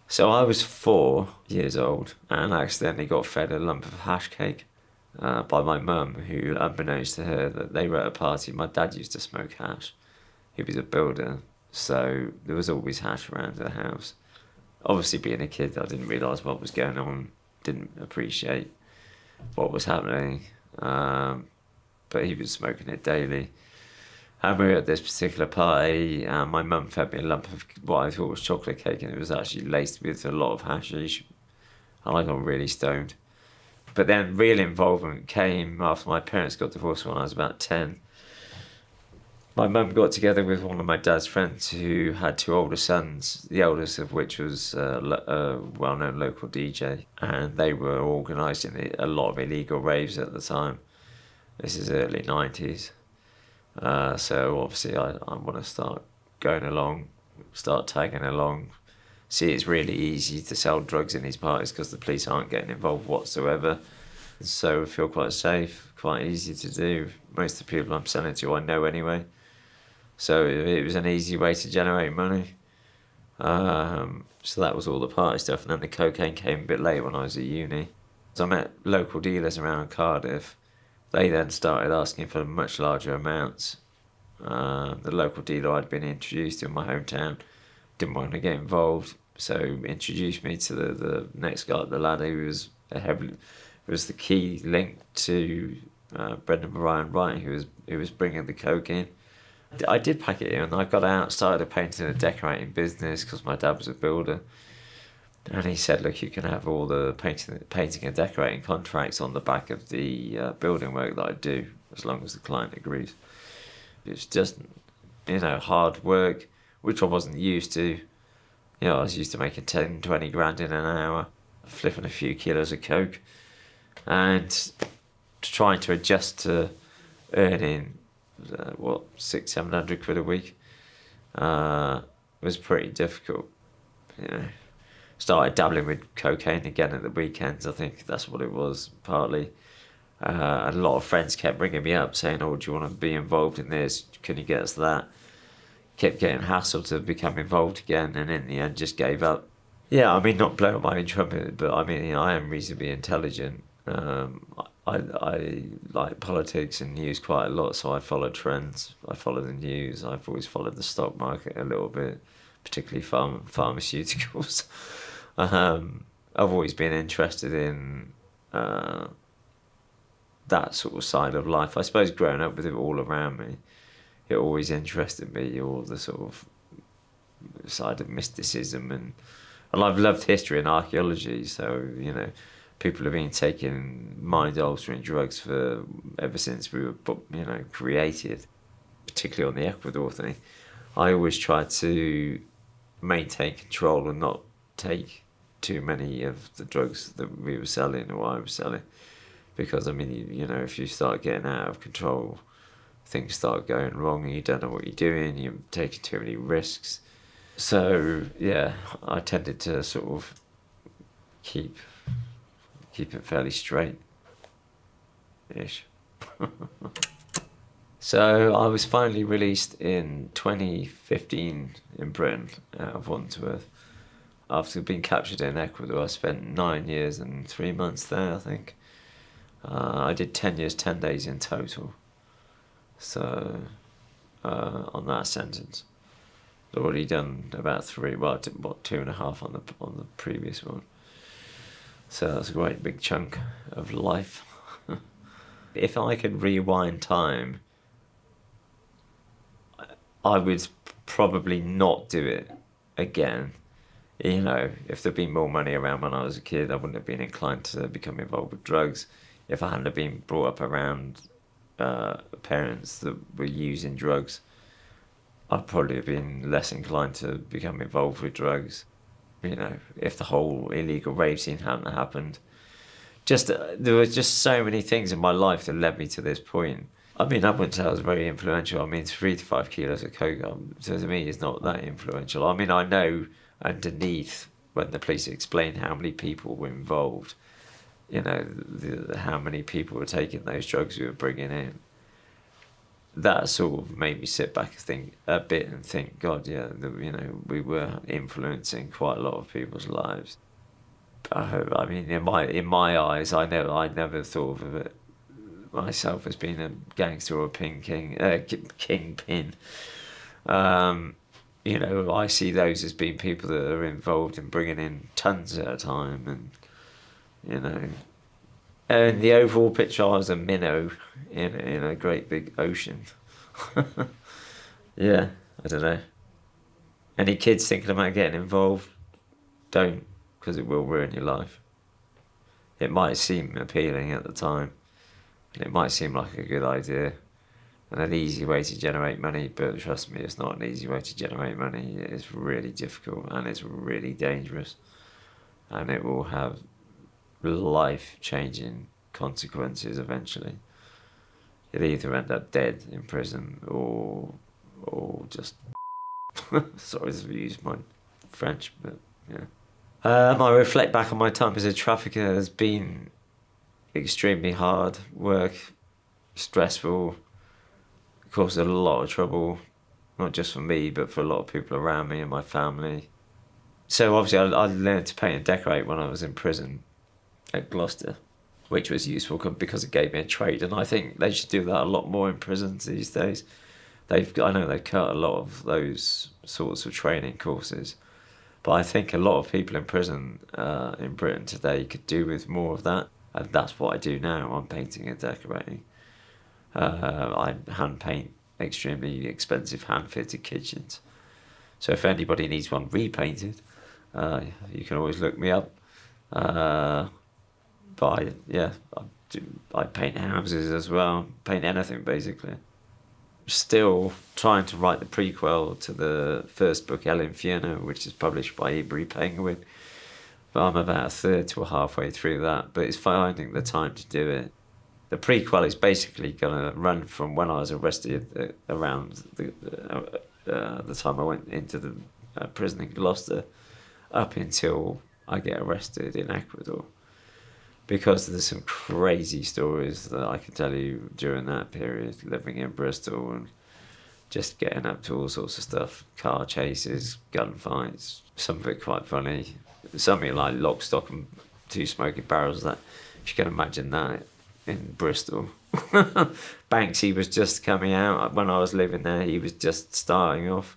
So I was 4 years old and accidentally got fed a lump of hash cake by my mum, who, unbeknownst to her, that they were at a party. My dad used to smoke hash. He was a builder, so there was always hash around the house. Obviously, being a kid, I didn't realise what was going on, didn't appreciate what was happening, but he was smoking it daily. And we were at this particular party, and my mum fed me a lump of what I thought was chocolate cake, and it was actually laced with a lot of hashish, and I got really stoned. But then real involvement came after my parents got divorced when I was about 10. My mum got together with one of my dad's friends who had 2 older sons, the oldest of which was a well-known local DJ, and they were organising a lot of illegal raves at the time. This is early 90s. So obviously I want to start going along, start tagging along. See, it's really easy to sell drugs in these parties because the police aren't getting involved whatsoever. So I feel quite safe, quite easy to do. Most of the people I'm selling to I know anyway. So it was an easy way to generate money. So that was all the party stuff. And then the cocaine came a bit later when I was at uni. So I met local dealers around Cardiff. They then started asking for much larger amounts. The local dealer I'd been introduced to in my hometown didn't want to get involved, so introduced me to the next guy up the ladder, who was the key link to Brendan Ryan Wright, who was bringing the coke in. I did pack it in, and I got out, started a painting and decorating business because my dad was a builder. And he said, look, you can have all the painting and decorating contracts on the back of the building work that I do, as long as the client agrees. It's just, hard work, which I wasn't used to. I was used to making 10, 20 grand in an hour, flipping a few kilos of coke, and trying to adjust to earning, 600-700 quid a week was pretty difficult. Started dabbling with cocaine again at the weekends. I think that's what it was, partly. A lot of friends kept ringing me up saying, oh, do you want to be involved in this? Can you get us that? Kept getting hassled to become involved again, and in the end just gave up. Yeah, I mean, not blowing my own trumpet, but I mean, I am reasonably intelligent. I like politics and news quite a lot, so I follow trends. I follow the news. I've always followed the stock market a little bit, particularly pharmaceuticals. I've always been interested in that sort of side of life. I suppose growing up with it all around me, it always interested me, all the sort of side of mysticism, and I've loved history and archaeology, so, you know, people have been taking mind-altering drugs for ever since we were, you know, created, particularly on the Ecuador thing. I always tried to maintain control and not take too many of the drugs that we were selling or I was selling, because, I mean, you know, if you start getting out of control, things start going wrong and you don't know what you're doing, you're taking too many risks. So, yeah, I tended to sort of keep it fairly straight-ish. So I was finally released in 2015 in Britain out of Wandsworth. After being captured in Ecuador, I spent 9 years and 3 months there, I think. I did 10 years, 10 days in total. So, on that sentence. I'd already done about 3, well, I did, 2.5 on the previous one. So that's a great big chunk of life. If I could rewind time, I would probably not do it again. You know, if there'd been more money around when I was a kid, I wouldn't have been inclined to become involved with drugs. If I hadn't have been brought up around parents that were using drugs, I'd probably have been less inclined to become involved with drugs. You know, if the whole illegal rave scene hadn't happened. There were just so many things in my life that led me to this point. I mean, I wouldn't say I was very influential. I mean, 3 to 5 kilos of coke, so to me, it's not that influential. I mean, I know underneath, when the police explained how many people were involved, you know, how many people were taking those drugs we were bringing in, that sort of made me sit back and think a bit and think, God, yeah, you know, we were influencing quite a lot of people's lives. I mean, in my eyes, I never thought of it myself as being a gangster or a kingpin. You know, I see those as being people that are involved in bringing in tons at a time, and, you know, and the overall picture, I was a minnow in a great big ocean. Yeah, I don't know. Any kids thinking about getting involved, don't, because it will ruin your life. It might seem appealing at the time, and it might seem like a good idea and an easy way to generate money, but trust me, it's not an easy way to generate money. It's really difficult and it's really dangerous, and it will have life-changing consequences eventually. You'll either end up dead in prison or just sorry to use my French, but yeah. I reflect back on my time as a trafficker as being extremely hard work, stressful, caused a lot of trouble, not just for me, but for a lot of people around me and my family. So obviously I learned to paint and decorate when I was in prison at Gloucester, which was useful because it gave me a trade, and I think they should do that a lot more in prisons these days. I know they've cut a lot of those sorts of training courses, but I think a lot of people in prison in Britain today could do with more of that, and that's what I do now. I'm painting and decorating. I hand paint extremely expensive hand-fitted kitchens. So if anybody needs one repainted, you can always look me up. But I paint houses as well, paint anything basically. Still trying to write the prequel to the first book, El Infierno, which is published by Ebury Penguin. But I'm about a third to halfway through that, but it's finding the time to do it. The prequel is basically going to run from when I was arrested around the time I went into the prison in Gloucester up until I get arrested in Ecuador. Because there's some crazy stories that I can tell you during that period, living in Bristol and just getting up to all sorts of stuff, car chases, gunfights, some of it quite funny, something like Lock, Stock and Two Smoking Barrels, that, if you can imagine that in Bristol. Banksy was just coming out when I was living there, he was just starting off.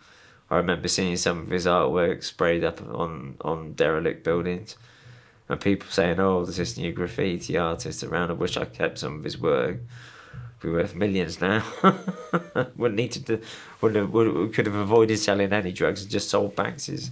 I remember seeing some of his artwork sprayed up on derelict buildings, and people saying, "Oh, there's this new graffiti artist around. I wish I kept some of his work. Be worth millions now." Wouldn't need to do. We could have avoided selling any drugs and just sold Banks's.